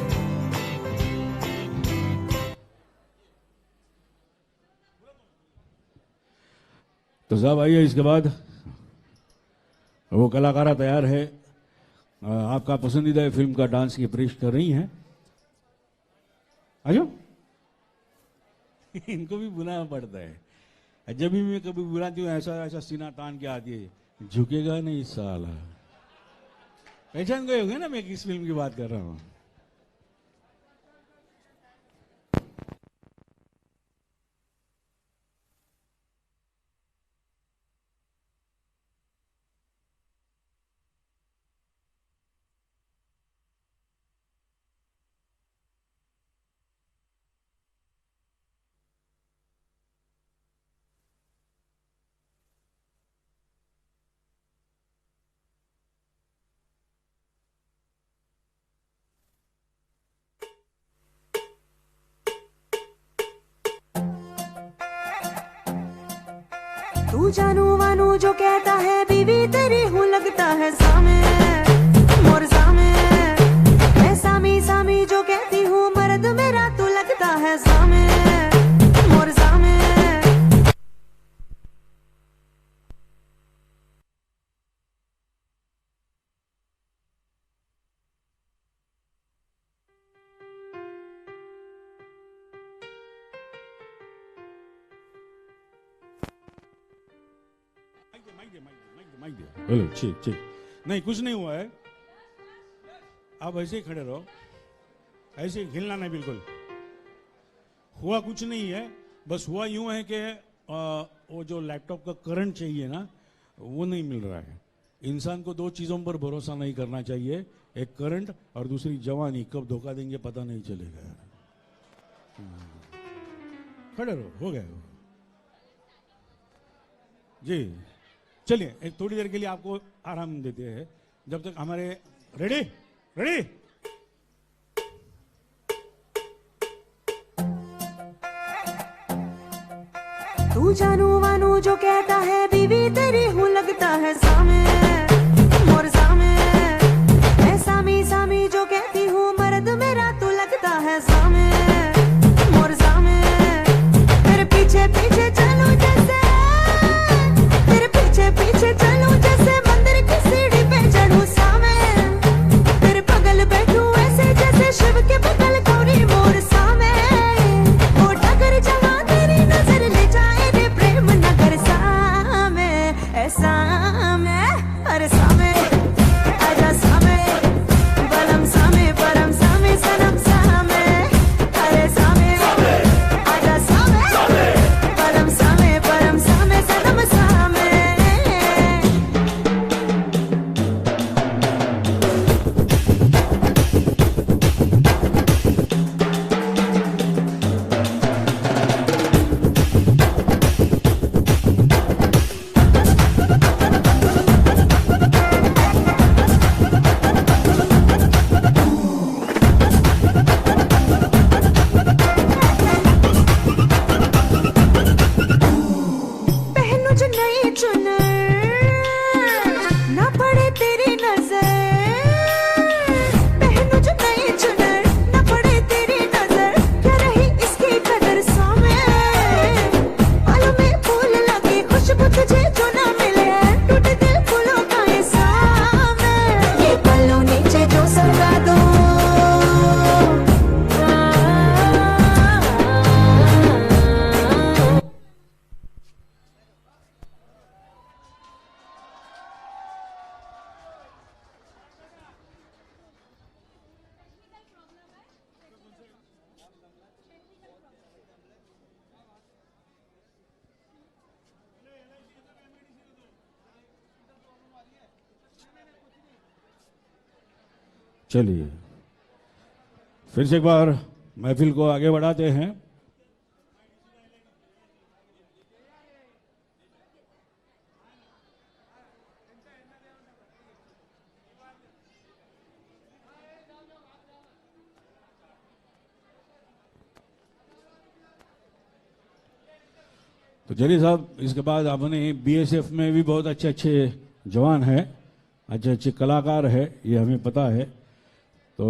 तो साहब आइए इसके बाद वो कलाकारा तैयार है आपका पसंदीदा फिल्म का डांस की पेश कर रही हैं। आजो इनको भी बुलाना पड़ता है जब भी मैं कभी बुलाती हूँ ऐसा ऐसा सीना तान के आती है झुकेगा नहीं साला। पहचान गए होंगे ना मैं किस फिल्म की बात कर रहा हूँ। तू जानू वानू जो कहता है बीवी तेरी हूँ लगता है सामे मोर सामे मैं सामी सामी जो कहती हूँ मर्द मेरा तू लगता है सामे मोर सामे। बोलो ठीक ठीक नहीं कुछ नहीं हुआ है आप ऐसे ही खड़े रहो ऐसे ही हिलना नहीं बिल्कुल हुआ कुछ नहीं है बस हुआ यूं है कि वो जो लैपटॉप का करंट चाहिए ना वो नहीं मिल रहा है। इंसान को दो चीज़ों पर भरोसा नहीं करना चाहिए एक करंट और दूसरी जवानी कब धोखा देंगे पता नहीं चलेगा। खड़े रहो हो गया जी चलिए एक थोड़ी देर के लिए आपको आराम देते हैं जब तक हमारे रेडी रेडी तू जानू वानू जो कहता है बीवी तेरी हूँ लगता है सामे मोर सामे मैं सामी सामी जो कहती हूँ मर्द मेरा तू लगता है सामे मोर सामे तेरे पीछे पीछे चलूं जैसे तेरे पीछे पीछे चलूं जैसे मंदिर की सीढ़ी पे चढ़ूं सामे तेरे बगल बैठूं ऐसे जैसे शिव के बगल गौरी मोर सामे वो डगर जहाँ तेरी नजर ले जाए रे प्रेम नगर सामे ऐसा मैं अरे सामे आजा सामे बलम सामे परम सामे सनम सामे अरे सामे आजा सामे बलम सामे परम सामे सनम सामे पहनो जो नई चुनर ना पड़े तेरी नजर पहनो जो नई चुनर ना पड़े तेरी नजर क्या रही इसकी कदर सामे बालों में फूल लगे खुशबू तुझे जो ना मिले टूटे दिल फूलों का ये सामे ये पल्लों नीचे जो सगा दो चलिए फिर से एक बार महफिल को आगे बढ़ाते हैं। तो चलिए साहब, इसके बाद आपने बीएसएफ में भी बहुत अच्छे अच्छे जवान हैं, अच्छे अच्छे कलाकार है, ये हमें पता है। तो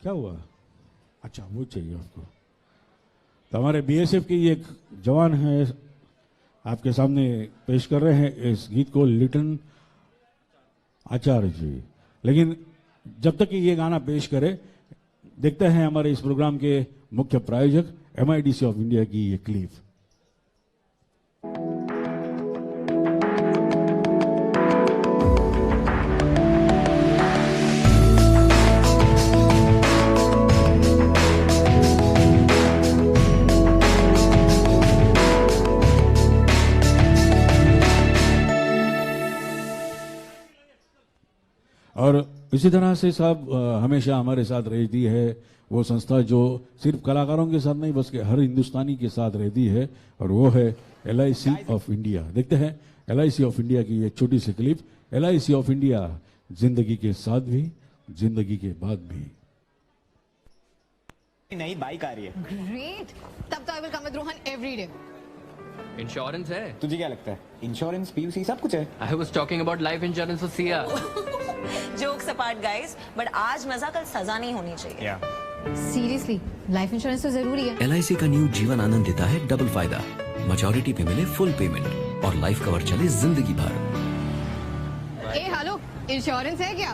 क्या हुआ? अच्छा वो चाहिए आपको। तो हमारे बीएसएफ की एक जवान है, आपके सामने पेश कर रहे हैं इस गीत को, लिटन आचार्य जी। लेकिन जब तक कि ये गाना पेश करे, देखते हैं हमारे इस प्रोग्राम के मुख्य प्रायोजक MIDC ऑफ इंडिया की ये क्लिप। और इसी तरह से साहब हमेशा हमारे साथ रहती है वो संस्था जो सिर्फ कलाकारों के साथ नहीं बल्कि हर हिंदुस्तानी के साथ रहती है, और वो है LIC ऑफ इंडिया। देखते हैं LIC ऑफ इंडिया की ये छोटी सी क्लिप। LIC ऑफ इंडिया, जिंदगी के साथ भी जिंदगी के बाद भी। नई बाइक आ रही है। ग्रेट, तब तो I will come with Rohan every day. Insurance है? तुझे क्या लगता है? इंश्योरेंस, PUC सब कुछ है। I was talking about life insurance for Siya. Jokes apart guys, but आज मजा कल सजा नहीं होनी चाहिए। सीरियसली, लाइफ इंश्योरेंस तो जरूरी है। LIC का न्यू जीवन आनंद देता है डबल फायदा। मैच्योरिटी पे मिले फुल पेमेंट और लाइफ कवर चले जिंदगी भर। ए हेलो, इंश्योरेंस है क्या?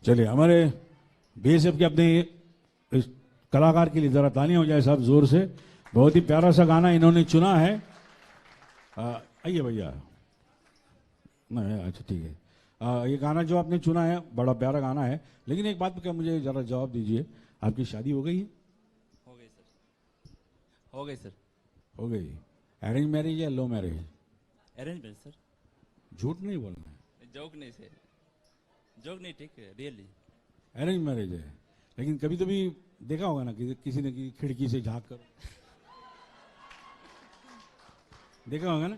चलिए हमारे BSF के अपने इस कलाकार के लिए जरा तालियां हो जाए साहब जोर से। बहुत ही प्यारा सा गाना इन्होंने चुना है। आइए भैया। नहीं अच्छा ठीक है। ये गाना जो आपने चुना है बड़ा प्यारा गाना है, लेकिन एक बात का मुझे जरा जवाब दीजिए, आपकी शादी हो गई है? हो गई सर। हो गई सर। हो गई। अरेंज मैरिज या लो मैरिज? Arrange marriage sir. झूठ नहीं बोलना है। जोक नहीं सर, जोक नहीं, ठीक है, रियली अरेंज मैरिज है। लेकिन कभी तो भी देखा होगा ना कि किसी ने की खिड़की से झांक कर देखा होगा ना?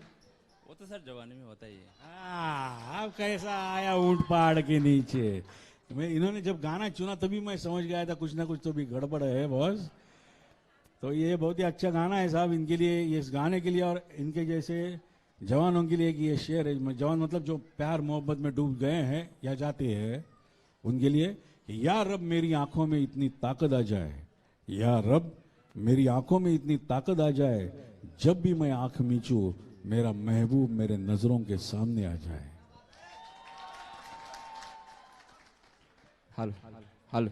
वो तो सर जवानी में होता ही है। अब कैसा आया ऊंट पहाड़ के नीचे। मैं इन्होंने जब गाना चुना तभी मैं समझ गया था कुछ ना कुछ तो भी गड़बड़ है बॉस। तो ये बहुत ही अच्छा गाना है साहब, इनके लिए, ये इस गाने के लिए और इनके जैसे जवानों के लिए कि ये शेर है, जवान मतलब जो प्यार मोहब्बत में डूब गए हैं या जाते हैं उनके लिए, या रब मेरी आंखों में इतनी ताकत आ जाए, या रब मेरी आंखों में इतनी ताकत आ जाए, जब भी मैं आंख मीचूं मेरा महबूब मेरे नजरों के सामने आ जाए। हेलो हेलो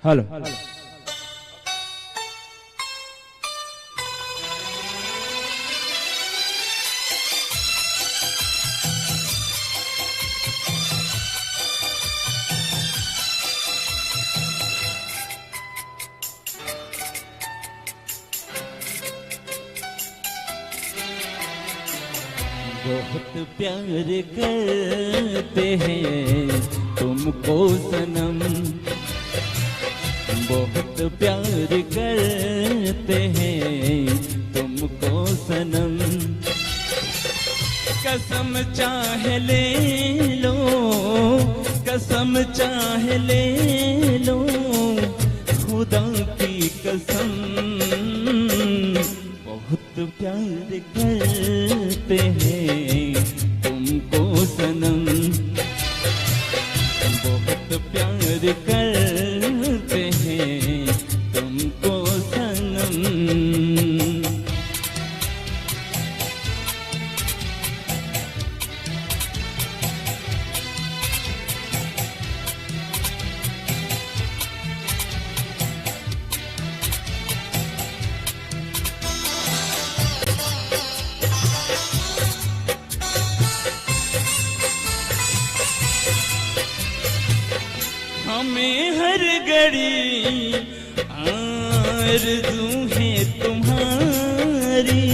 हेलो बहुत प्यार करते हैं तुमको सनम, बहुत प्यार करते हैं तुमको सनम, कसम चाहे ले लो, कसम चाहे ले लो, खुदा की कसम, बहुत प्यार करते हैं तुमको सनम, बहुत प्यार करते हैं तुमको सनम। हमें हर घड़ी आरज़ू है तुम्हारी,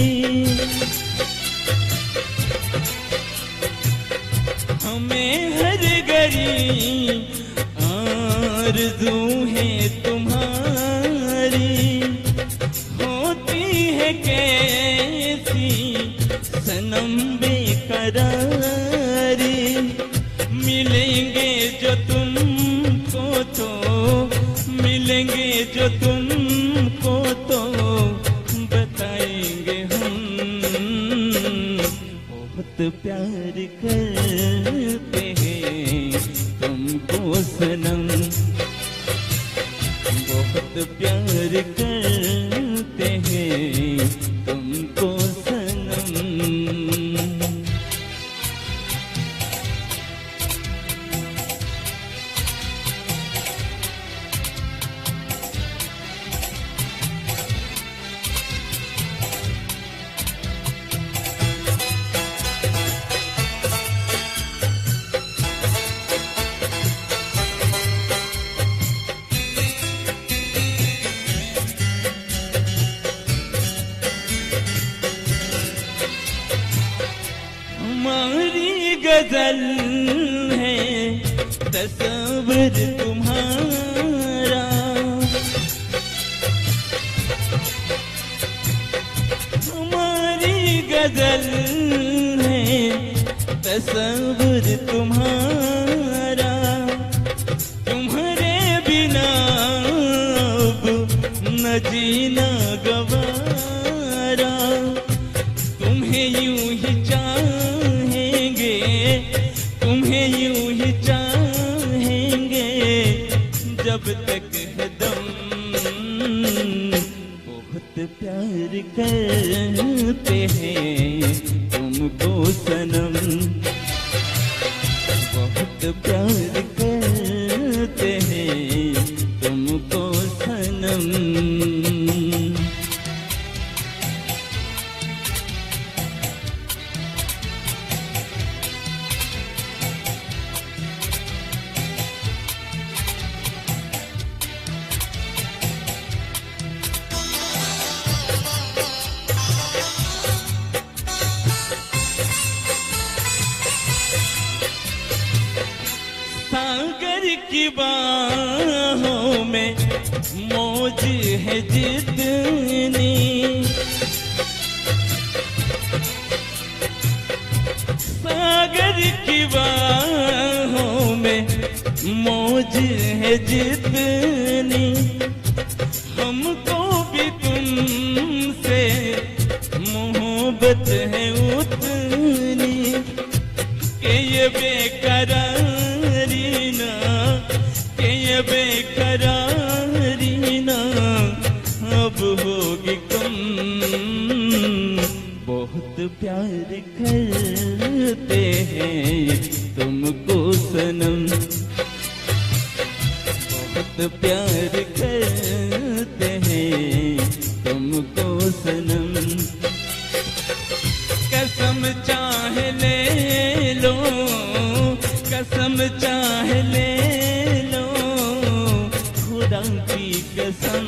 हमें हर घड़ी आरज़ू है तुम्हारी, होती है कैसी सनम बेकरारी, मिलेंगे जो तुमको तो, मिलेंगे जो तुमको तो बताएंगे हम, बहुत प्यार करते हैं तुमको सनम, बहुत प्यार करते हैं तुमको सनम। हमारी गजल है तस्वीर तुम्हारा, हमारी गजल है तस्वीर तुम्हारा, तुम्हारे बिना अब न जीना गवारा, तुम्हें यूं ही चाहेंगे, तुम्हें यूं ही चाहेंगे जब तक है दम, बहुत प्यार करते हैं तुमको सनम, बहुत प्यार करते हैं तुमको सनम। की बाहों में मौज है जितनी, सागर की बाहों में मौज है जितनी, हमको भी तुमसे मोहब्बत है उतनी, कि ये बेकरारी ना, कि ये बेकरारी ना अब होगी कम। बहुत प्यार करते हैं तुमको सनम, बहुत प्यार करते हैं तुमको सनम, कसम चाहे ले लो, कसम चाहे ले लो, खुदा की कसम,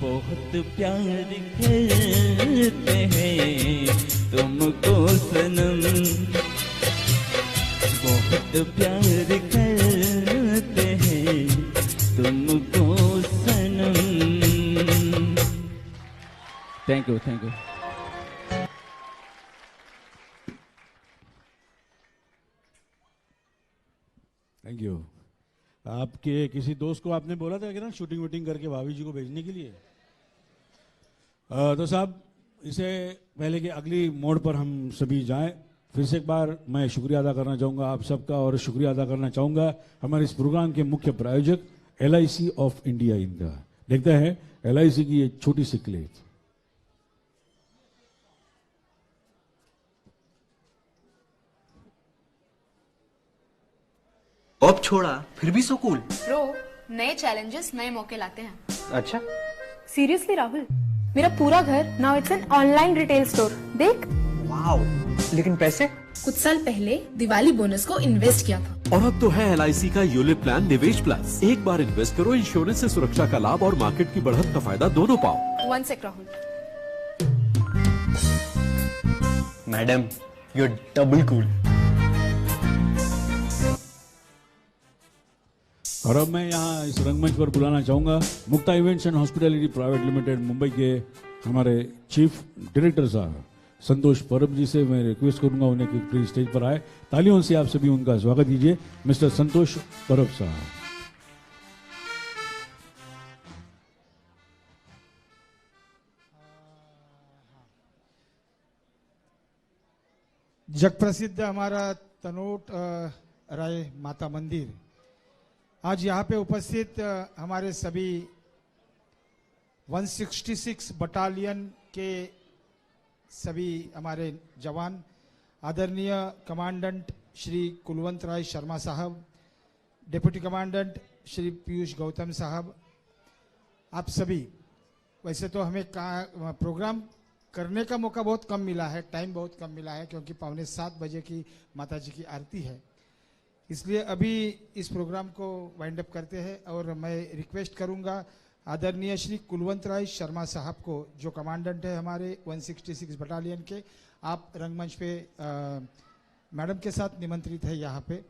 बहुत प्यार करते हैं तुमको सनम, बहुत प्यार करते हैं तुमको सनम। Thank you, thank you. Thank you. आपके किसी दोस्त को आपने बोला था कि ना शूटिंग वूटिंग करके भाभी जी को भेजने के लिए? तो साहब, इसे पहले कि अगली मोड़ पर हम सभी जाएं, फिर से एक बार मैं शुक्रिया अदा करना चाहूँगा आप सबका, और शुक्रिया अदा करना चाहूँगा हमारे इस प्रोग्राम के मुख्य प्रायोजक LIC ऑफ इंडिया इनका। देखते हैं LIC की ये छोटी सी क्लिप। अब छोड़ा फिर भी सो कूल। ब्रो, नए चैलेंजेस नए मौके लाते हैं। अच्छा, सीरियसली राहुल, मेरा पूरा घर now it's an online retail store. देख। वाओ, लेकिन पैसे? कुछ साल पहले दिवाली बोनस को इन्वेस्ट किया था। और अब तो है LIC का यूलिप प्लान निवेश प्लस। एक बार इन्वेस्ट करो, इंश्योरेंस से सुरक्षा का लाभ और मार्केट की बढ़त का फायदा दोनों पाओ। One sec Rahul. Madam, you are double cool. और अब मैं यहाँ इस रंगमंच पर बुलाना चाहूँगा Mukta events and hospitality private limited Mumbai के हमारे चीफ डायरेक्टर साहब संतोष परब जी से। मैं रिक्वेस्ट करूँगा उन्हें कि प्लीज स्टेज पर आए। तालियों से आप सभी उनका स्वागत कीजिए, मिस्टर संतोष परब साहब। जग प्रसिद्ध हमारा तनोट राय माता मंदिर, आज यहाँ पे उपस्थित हमारे सभी 166 बटालियन के सभी हमारे जवान, आदरणीय कमांडेंट श्री कुलवंत राय शर्मा साहब, डिप्टी कमांडेंट श्री पीयूष गौतम साहब, आप सभी। वैसे तो हमें प्रोग्राम करने का मौका बहुत कम मिला है, टाइम बहुत कम मिला है, क्योंकि 6:45 बजे की माता जी की आरती है, इसलिए अभी इस प्रोग्राम को वाइंड अप करते हैं। और मैं रिक्वेस्ट करूंगा आदरणीय श्री कुलवंत राय शर्मा साहब को, जो कमांडेंट है हमारे 166 बटालियन के, आप रंगमंच पे मैडम के साथ निमंत्रित है यहाँ पे।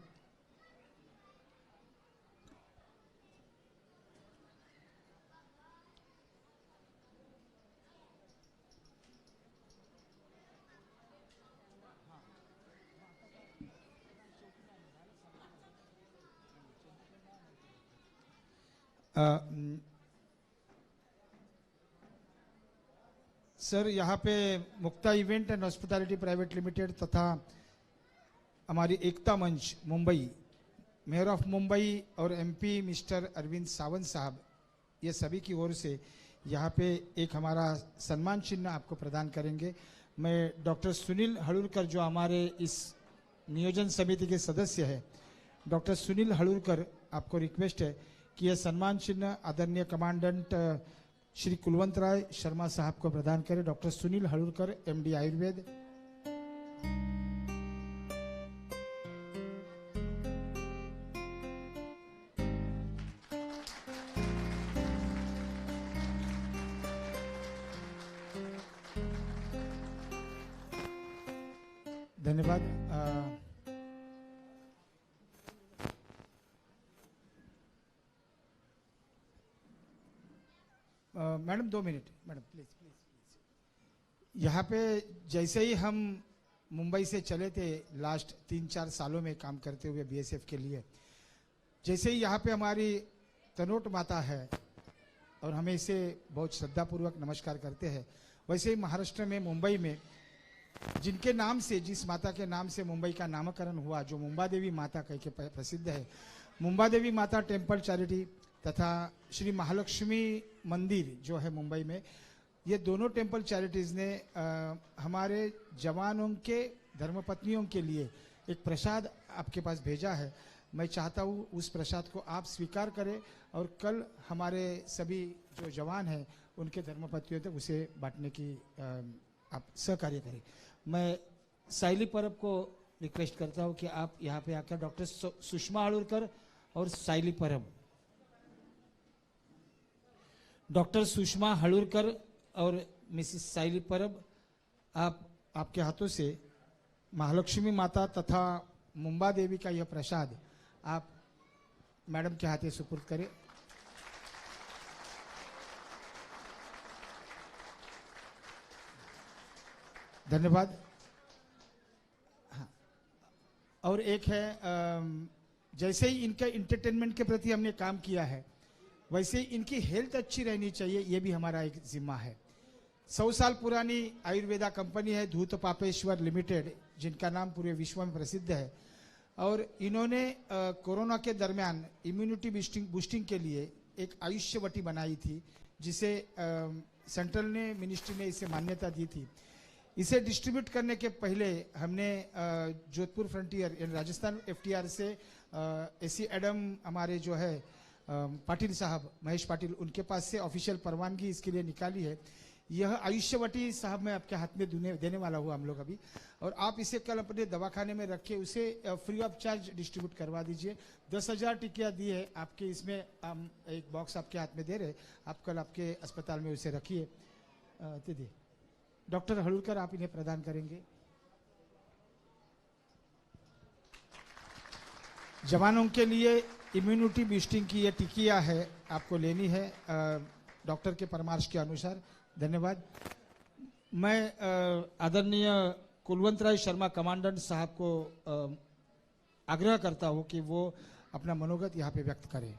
सर, यहाँ पे Mukta event and hospitality private limited तथा हमारी एकता मंच मुंबई, मेयर ऑफ मुंबई और MP मिस्टर अरविंद सावंत साहब, ये सभी की ओर से यहाँ पे एक हमारा सम्मान चिन्ह आपको प्रदान करेंगे। मैं डॉक्टर सुनील हड़ुलकर, जो हमारे इस नियोजन समिति के सदस्य हैं, डॉक्टर सुनील हड़ुलकर, आपको रिक्वेस्ट है कि यह सम्मान चिन्ह आदरणीय कमांडेंट श्री कुलवंत राय शर्मा साहब को प्रदान करें। Doctor Sunil Hadulkar, MD Ayurveda. धन्यवाद। Madam 2 minute, madam please please please. यहाँ पे जैसे ही हम मुंबई से चले थे लास्ट 3-4 सालों में काम करते हुए बीएसएफ के लिए, जैसे ही यहाँ पे हमारी तनोट माता है और हमें इसे बहुत श्रद्धापूर्वक नमस्कार करते हैं, वैसे ही महाराष्ट्र में मुंबई में जिनके नाम से, जिस माता के नाम से मुंबई का नामकरण हुआ, जो मुंबा देवी माता कह के प्रसिद्ध है, मुंबा देवी माता टेम्पल चैरिटी तथा श्री महालक्ष्मी मंदिर जो है मुंबई में, ये दोनों टेम्पल चैरिटीज ने हमारे जवानों के धर्मपत्नियों के लिए एक प्रसाद आपके पास भेजा है। मैं चाहता हूँ उस प्रसाद को आप स्वीकार करें और कल हमारे सभी जो जवान हैं उनके धर्मपत्नियों तक उसे बांटने की आप सहकार्य करें। मैं साइली परब को रिक्वेस्ट करता हूँ कि आप यहाँ पे आकर डॉक्टर सुषमा हळुरकर और साइली परब, डॉक्टर सुषमा हळुरकर और मिसिस साइली परब, आप आपके हाथों से महालक्ष्मी माता तथा मुंबा देवी का यह प्रसाद आप मैडम के हाथे सुपुर्द करें। धन्यवाद। हाँ, और एक है, जैसे ही इनका इंटरटेनमेंट के प्रति हमने काम किया है, वैसे ही इनकी हेल्थ अच्छी रहनी चाहिए, ये भी हमारा एक जिम्मा है। 100 साल पुरानी आयुर्वेदा कंपनी है धूत पापेश्वर लिमिटेड, जिनका नाम पूरे विश्व में प्रसिद्ध है, और इन्होंने कोरोना के दरमियान इम्यूनिटी बूस्टिंग के लिए एक आयुष्यवटी बनाई थी, जिसे सेंट्रल ने, मिनिस्ट्री ने इसे मान्यता दी थी। इसे डिस्ट्रीब्यूट करने के पहले हमने जोधपुर फ्रंटियर यानी राजस्थान FTR से एसी एडम हमारे जो है पाटिल साहब, महेश पाटिल, उनके पास से ऑफिशियल परवानगी इसके लिए निकाली है। यह आयुष्यवटी साहब मैं आपके हाथ में देने वाला हूँ हम लोग अभी, और आप इसे कल अपने दवाखाने में रख के उसे फ्री ऑफ चार्ज डिस्ट्रीब्यूट करवा दीजिए। 10,000 टिकिया दी है आपके, इसमें हम एक बॉक्स आपके हाथ में दे रहे, आप कल आपके अस्पताल में उसे रखिए। दीदी डॉक्टर हळुरकर आप इन्हें प्रदान करेंगे। जवानों के लिए इम्यूनिटी बूस्टिंग की ये टिकिया है, आपको लेनी है डॉक्टर के परामर्श के अनुसार। धन्यवाद। मैं आदरणीय कुलवंत राय शर्मा कमांडेंट साहब को आग्रह करता हूं कि वो अपना मनोगत यहाँ पे व्यक्त करें।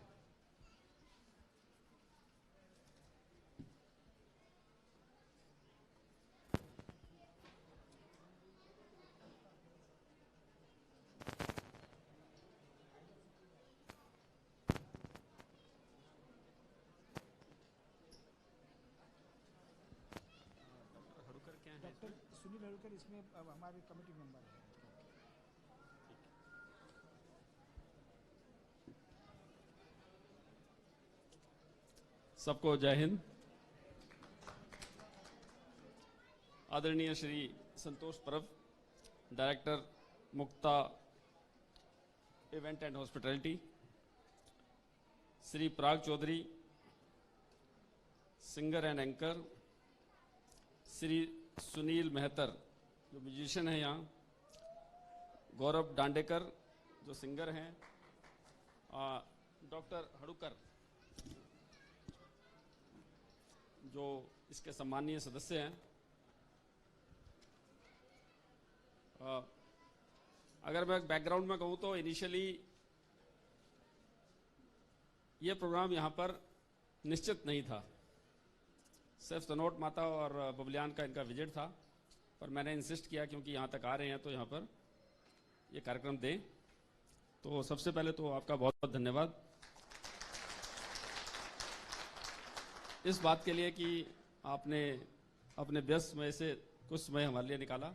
सुनील हळुरकर इसमें हमारे कमेटी मेंबर है। सबको जय हिंद। आदरणीय Shri Santosh Parab, director Mukta event and hospitality, Shri Parag Chaudhary, singer and anchor, Shri Sunil Mehtar जो म्यूजिशियन है यहाँ, गौरव डांडेकर जो सिंगर हैं, डॉक्टर हड़ुकर जो इसके सम्मानीय सदस्य हैं। अगर मैं बैकग्राउंड में कहूँ तो इनिशियली ये प्रोग्राम यहाँ पर निश्चित नहीं था, सिर्फ तनोट माता और बबलियान का इनका विजिट था, पर मैंने इंसिस्ट किया क्योंकि यहाँ तक आ रहे हैं तो यहाँ पर ये कार्यक्रम दें। तो सबसे पहले तो आपका बहुत बहुत धन्यवाद इस बात के लिए कि आपने अपने व्यस्त समय से कुछ समय हमारे लिए निकाला,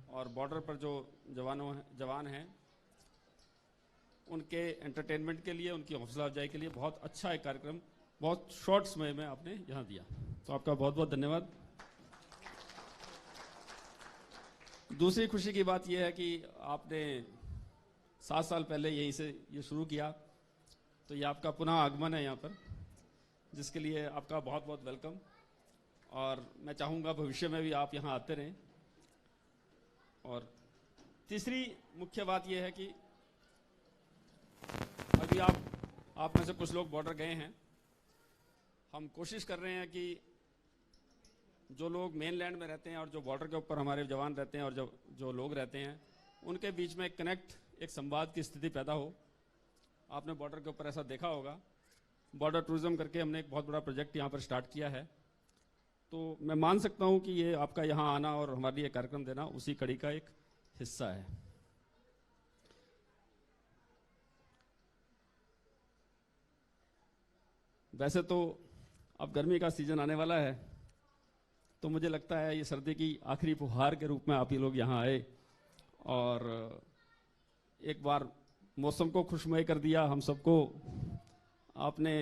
और बॉर्डर पर जो जवान हैं उनके एंटरटेनमेंट के लिए, उनकी हौसला अफजाई के लिए बहुत अच्छा एक कार्यक्रम बहुत शॉर्ट समय में आपने यहाँ दिया, तो आपका बहुत बहुत धन्यवाद। दूसरी खुशी की बात यह है कि आपने 7 साल पहले यहीं से ये शुरू किया, तो ये आपका पुनः आगमन है यहाँ पर, जिसके लिए आपका बहुत बहुत वेलकम, और मैं चाहूँगा भविष्य में भी आप यहाँ आते रहें। और तीसरी मुख्य बात यह है कि अभी आप में से कुछ लोग बॉर्डर गए हैं, हम कोशिश कर रहे हैं कि जो लोग मेन लैंड में रहते हैं और जो बॉर्डर के ऊपर हमारे जवान रहते हैं और जो लोग रहते हैं उनके बीच में एक कनेक्ट, एक संवाद की स्थिति पैदा हो। आपने बॉर्डर के ऊपर ऐसा देखा होगा, बॉर्डर टूरिज्म करके हमने एक बहुत बड़ा प्रोजेक्ट यहाँ पर स्टार्ट किया है। तो मैं मान सकता हूँ कि ये आपका यहाँ आना और हमारे लिए कार्यक्रम देना उसी कड़ी का एक हिस्सा है। वैसे तो अब गर्मी का सीजन आने वाला है, तो मुझे लगता है ये सर्दी की आखिरी फुहार के रूप में आप ये लोग यहाँ आए और एक बार मौसम को खुशमय कर दिया। हम सबको आपने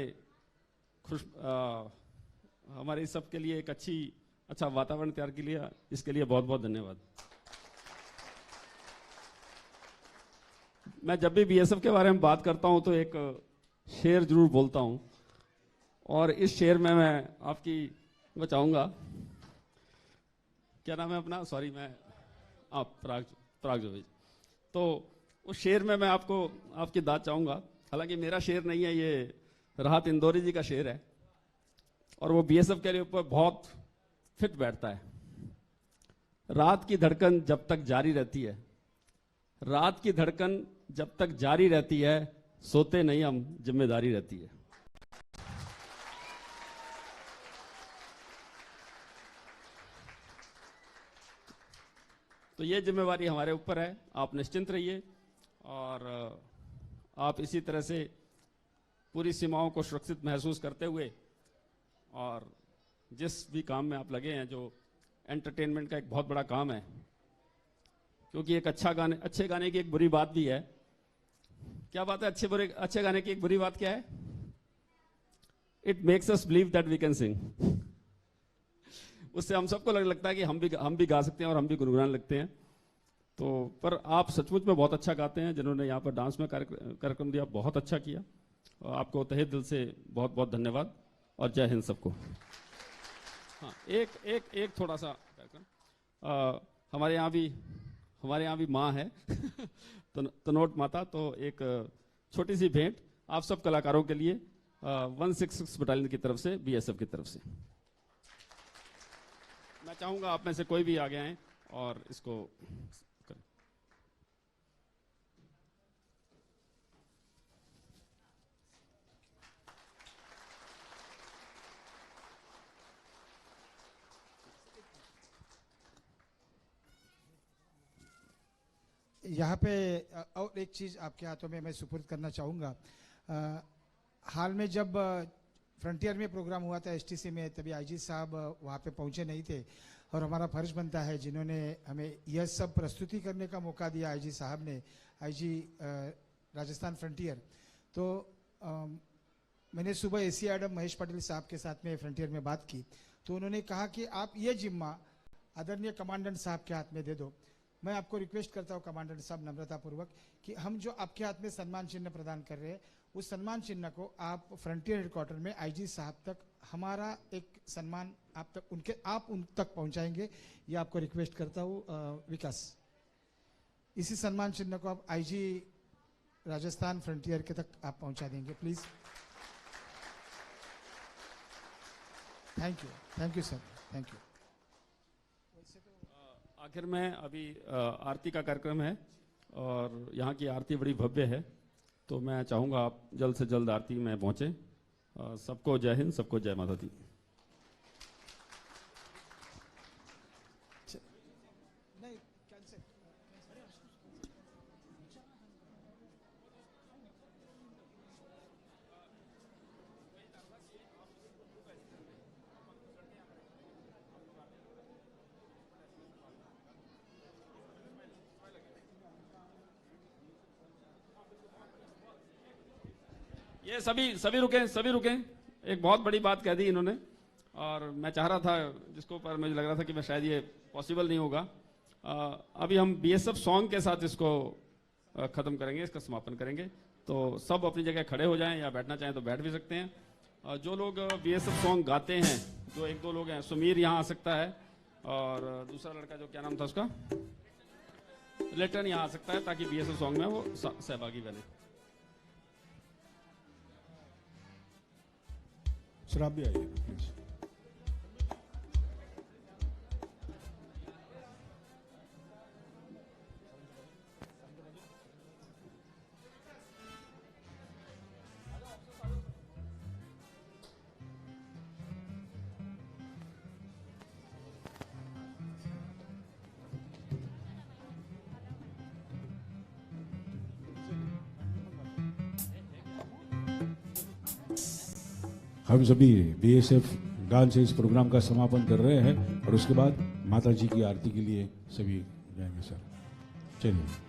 हमारे सबके लिए एक अच्छा वातावरण तैयार कर लिया, इसके लिए बहुत बहुत धन्यवाद। मैं जब भी बीएसएफ के बारे में बात करता हूं तो एक शेर जरूर बोलता हूं, और इस शेर में मैं आपकी बचाऊंगा। क्या नाम है अपना? सॉरी, मैं आप पराग जोवेज। तो उस शेर में मैं आपकी दाद चाहूंगा। हालांकि मेरा शेर नहीं है, ये राहत इंदौरी जी का शेर है और वो बीएसएफ के लिए ऊपर बहुत फिट बैठता है। रात की धड़कन जब तक जारी रहती है, रात की धड़कन जब तक जारी रहती है, सोते नहीं हम, जिम्मेदारी रहती है। तो ये जिम्मेवारी हमारे ऊपर है, आप निश्चिंत रहिए और आप इसी तरह से पूरी सीमाओं को सुरक्षित महसूस करते हुए और जिस भी काम में आप लगे हैं, जो एंटरटेनमेंट का एक बहुत बड़ा काम है, क्योंकि एक अच्छे गाने की एक बुरी बात भी है। क्या बात है? अच्छे गाने की एक बुरी बात क्या है? It makes us believe that we can sing. उससे हम सबको लगता है कि हम भी गा सकते हैं और हम भी गुनगुनाने लगते हैं। तो पर आप सचमुच में बहुत अच्छा गाते हैं। जिन्होंने यहाँ पर डांस में कार्यक्रम दिया, बहुत अच्छा किया, और आपको तहे दिल से बहुत बहुत धन्यवाद और जय हिंद सबको। हाँ, एक थोड़ा सा कार्यक्रम हमारे यहाँ भी माँ है तनोट माता। तो एक छोटी सी भेंट आप सब कलाकारों के लिए 166 बटालियन की तरफ से, बीएसएफ की तरफ से। मैं चाहूंगा आप में से कोई भी आगे आए और इसको करें। यहाँ पे और एक चीज़ आपके हाथों में मैं सुपुर्द करना चाहूँगा। हाल में जब फ्रंटियर में प्रोग्राम हुआ था एसटीसी में, तभी आईजी साहब वहाँ पे पहुँचे नहीं थे और हमारा फर्ज बनता है, जिन्होंने हमें यह सब प्रस्तुति करने का मौका दिया आईजी साहब ने, आईजी राजस्थान फ्रंटियर। तो मैंने सुबह एसी एडम महेश पटेल साहब के साथ में फ्रंटियर में बात की, तो उन्होंने कहा कि आप ये जिम्मा आदरणीय कमांडेंट साहब के हाथ में दे दो। मैं आपको रिक्वेस्ट करता हूँ कमांडेंट साहब, नम्रतापूर्वक, कि हम जो आपके हाथ में सम्मान चिन्ह प्रदान कर रहे हैं, उस सम्मान चिन्ह को आप फ्रंटियर हेडक्वार्टर में आईजी साहब तक, हमारा एक सम्मान आप उन तक पहुंचाएंगे, ये आपको रिक्वेस्ट करता हूँ विकास। इसी सम्मान चिन्ह को आप आईजी राजस्थान फ्रंटियर के तक आप पहुंचा देंगे please. Thank you sir, thank you. आखिर में अभी आरती का कार्यक्रम है और यहाँ की आरती बड़ी भव्य है, तो मैं चाहूँगा आप जल्द से जल्द आरती में पहुँचें। सबको जय हिंद, सबको जय माता दी। ये सभी रुकें। एक बहुत बड़ी बात कह दी इन्होंने, और मैं चाह रहा था, जिसको पर मुझे लग रहा था कि मैं शायद ये पॉसिबल नहीं होगा। अभी हम बीएसएफ सॉन्ग के साथ इसको ख़त्म करेंगे, इसका समापन करेंगे। तो सब अपनी जगह खड़े हो जाएं, या बैठना चाहें तो बैठ भी सकते हैं। जो लोग बीएसएफ सॉन्ग गाते हैं, जो एक दो लोग हैं, सुमीर यहाँ आ सकता है, और दूसरा लड़का जो क्या नाम था उसका, लेटन यहाँ आ सकता है, ताकि बीएसएफ सॉन्ग में वो सहभागी बने। सर आप भी आइए प्लीज। हम सभी बीएसएफ गान से इस प्रोग्राम का समापन कर रहे हैं और उसके बाद माता जी की आरती के लिए सभी जाएंगे सर। चलिए।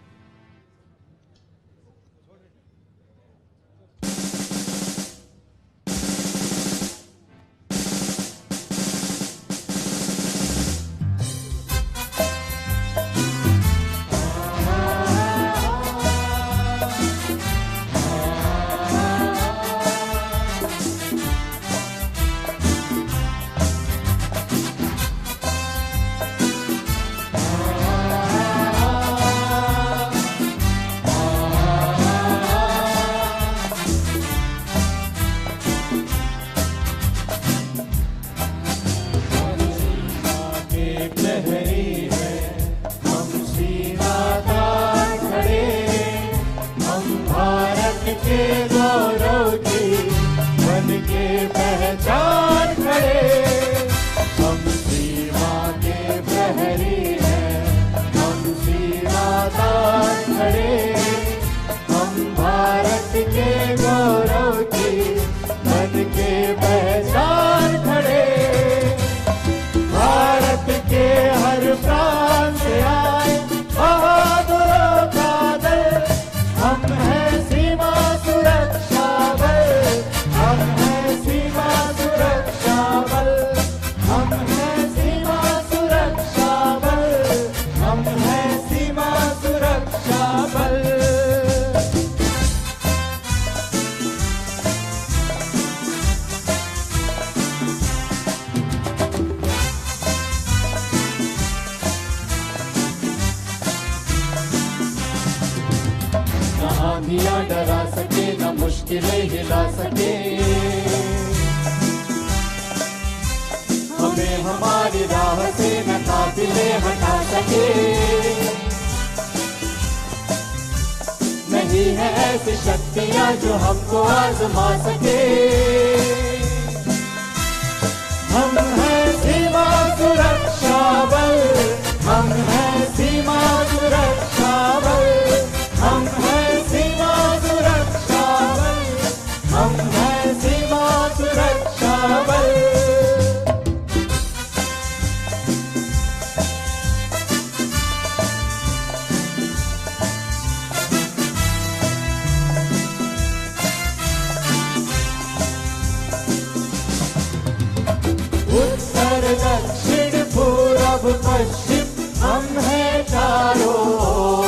आंधियां डरा सके न मुश्किलें हिला सके, हमें हमारी राह से न काफिले हटा सके। नहीं है ऐसी शक्तियां जो हमको आजमा सके। हम हैं सीमा सुरक्षा बल, हम हैं सीमा सुरक्षा बल, हम हैं सीमा सुरक्षा बल, हम हैं सीमा सुरक्षा बल। उत्तर दक्षिण पूरब पश्चिम हम हैं चारों ओर,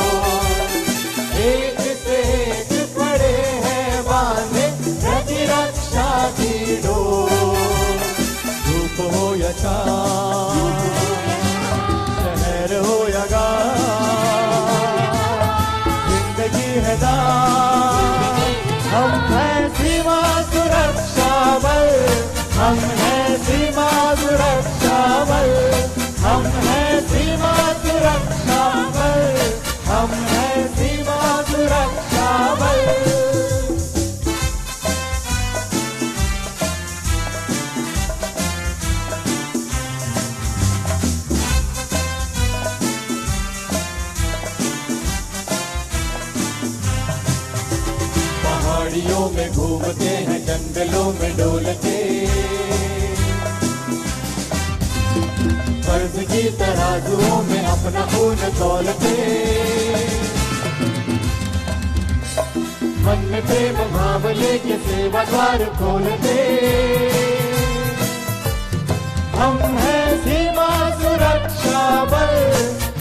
एक से एक खड़े हैं बांधे प्रतिरक्षा की डोर। धूप हो या छाँव, शहर हो या गाँव, जिंदगी है दान, हम हैं सीमा सुरक्षा बल, हम हैं सीमा सुरक्षा बल, हम हैं सीमा सुरक्षा बल, हम हैं सीमा सुरक्षा बल। पहाड़ियों में घूमते हैं, जंगलों में डोलते, फर्ज की तराजुओं में अपना खून तौलते, मन में प्रेम भाव लेके सेवा द्वार खोलते। हम हैं सीमा सुरक्षा बल,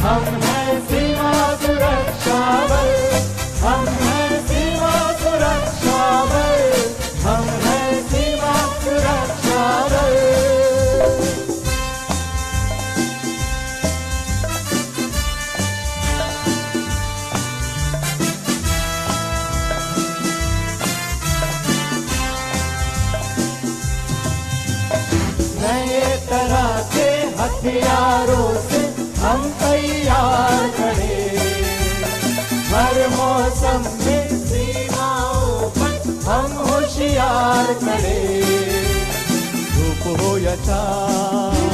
हम हैं सीमा सुरक्षा बल, हम हैं सीमा सुरक्षा बल, हम हैं सीमा सुरक्षा बल। या चाँद,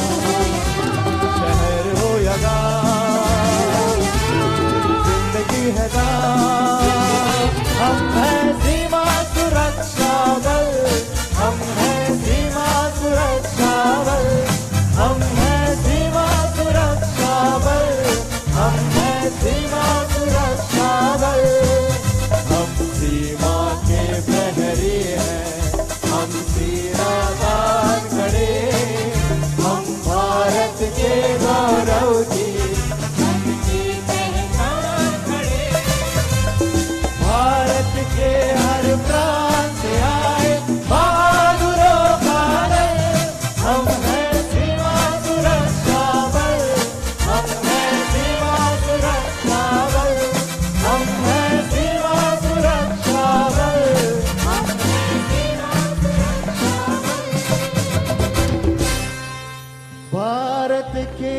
शहर हो या गाँव, जिंदगी है दांव। हम हैं सीमा सुरक्षा बल, हम हैं सीमा सुरक्षा बल, हम हैं सीमा सुरक्षा बल, हम हैं सीमा सुरक्षा बल। हम सीमा के प्रहरी हैं, हम सीना तान खड़े, हम भारत के गौरव की पहचान खड़े। भारत के हर प्रांत से आए बहादुरों का दल, हम हैं सीमा सुरक्षा बल, हम हैं सीमा सुरक्षा बल, हम हैं सीमा सुरक्षा बल, हम हैं सीमा सुरक्षा बल। भारत के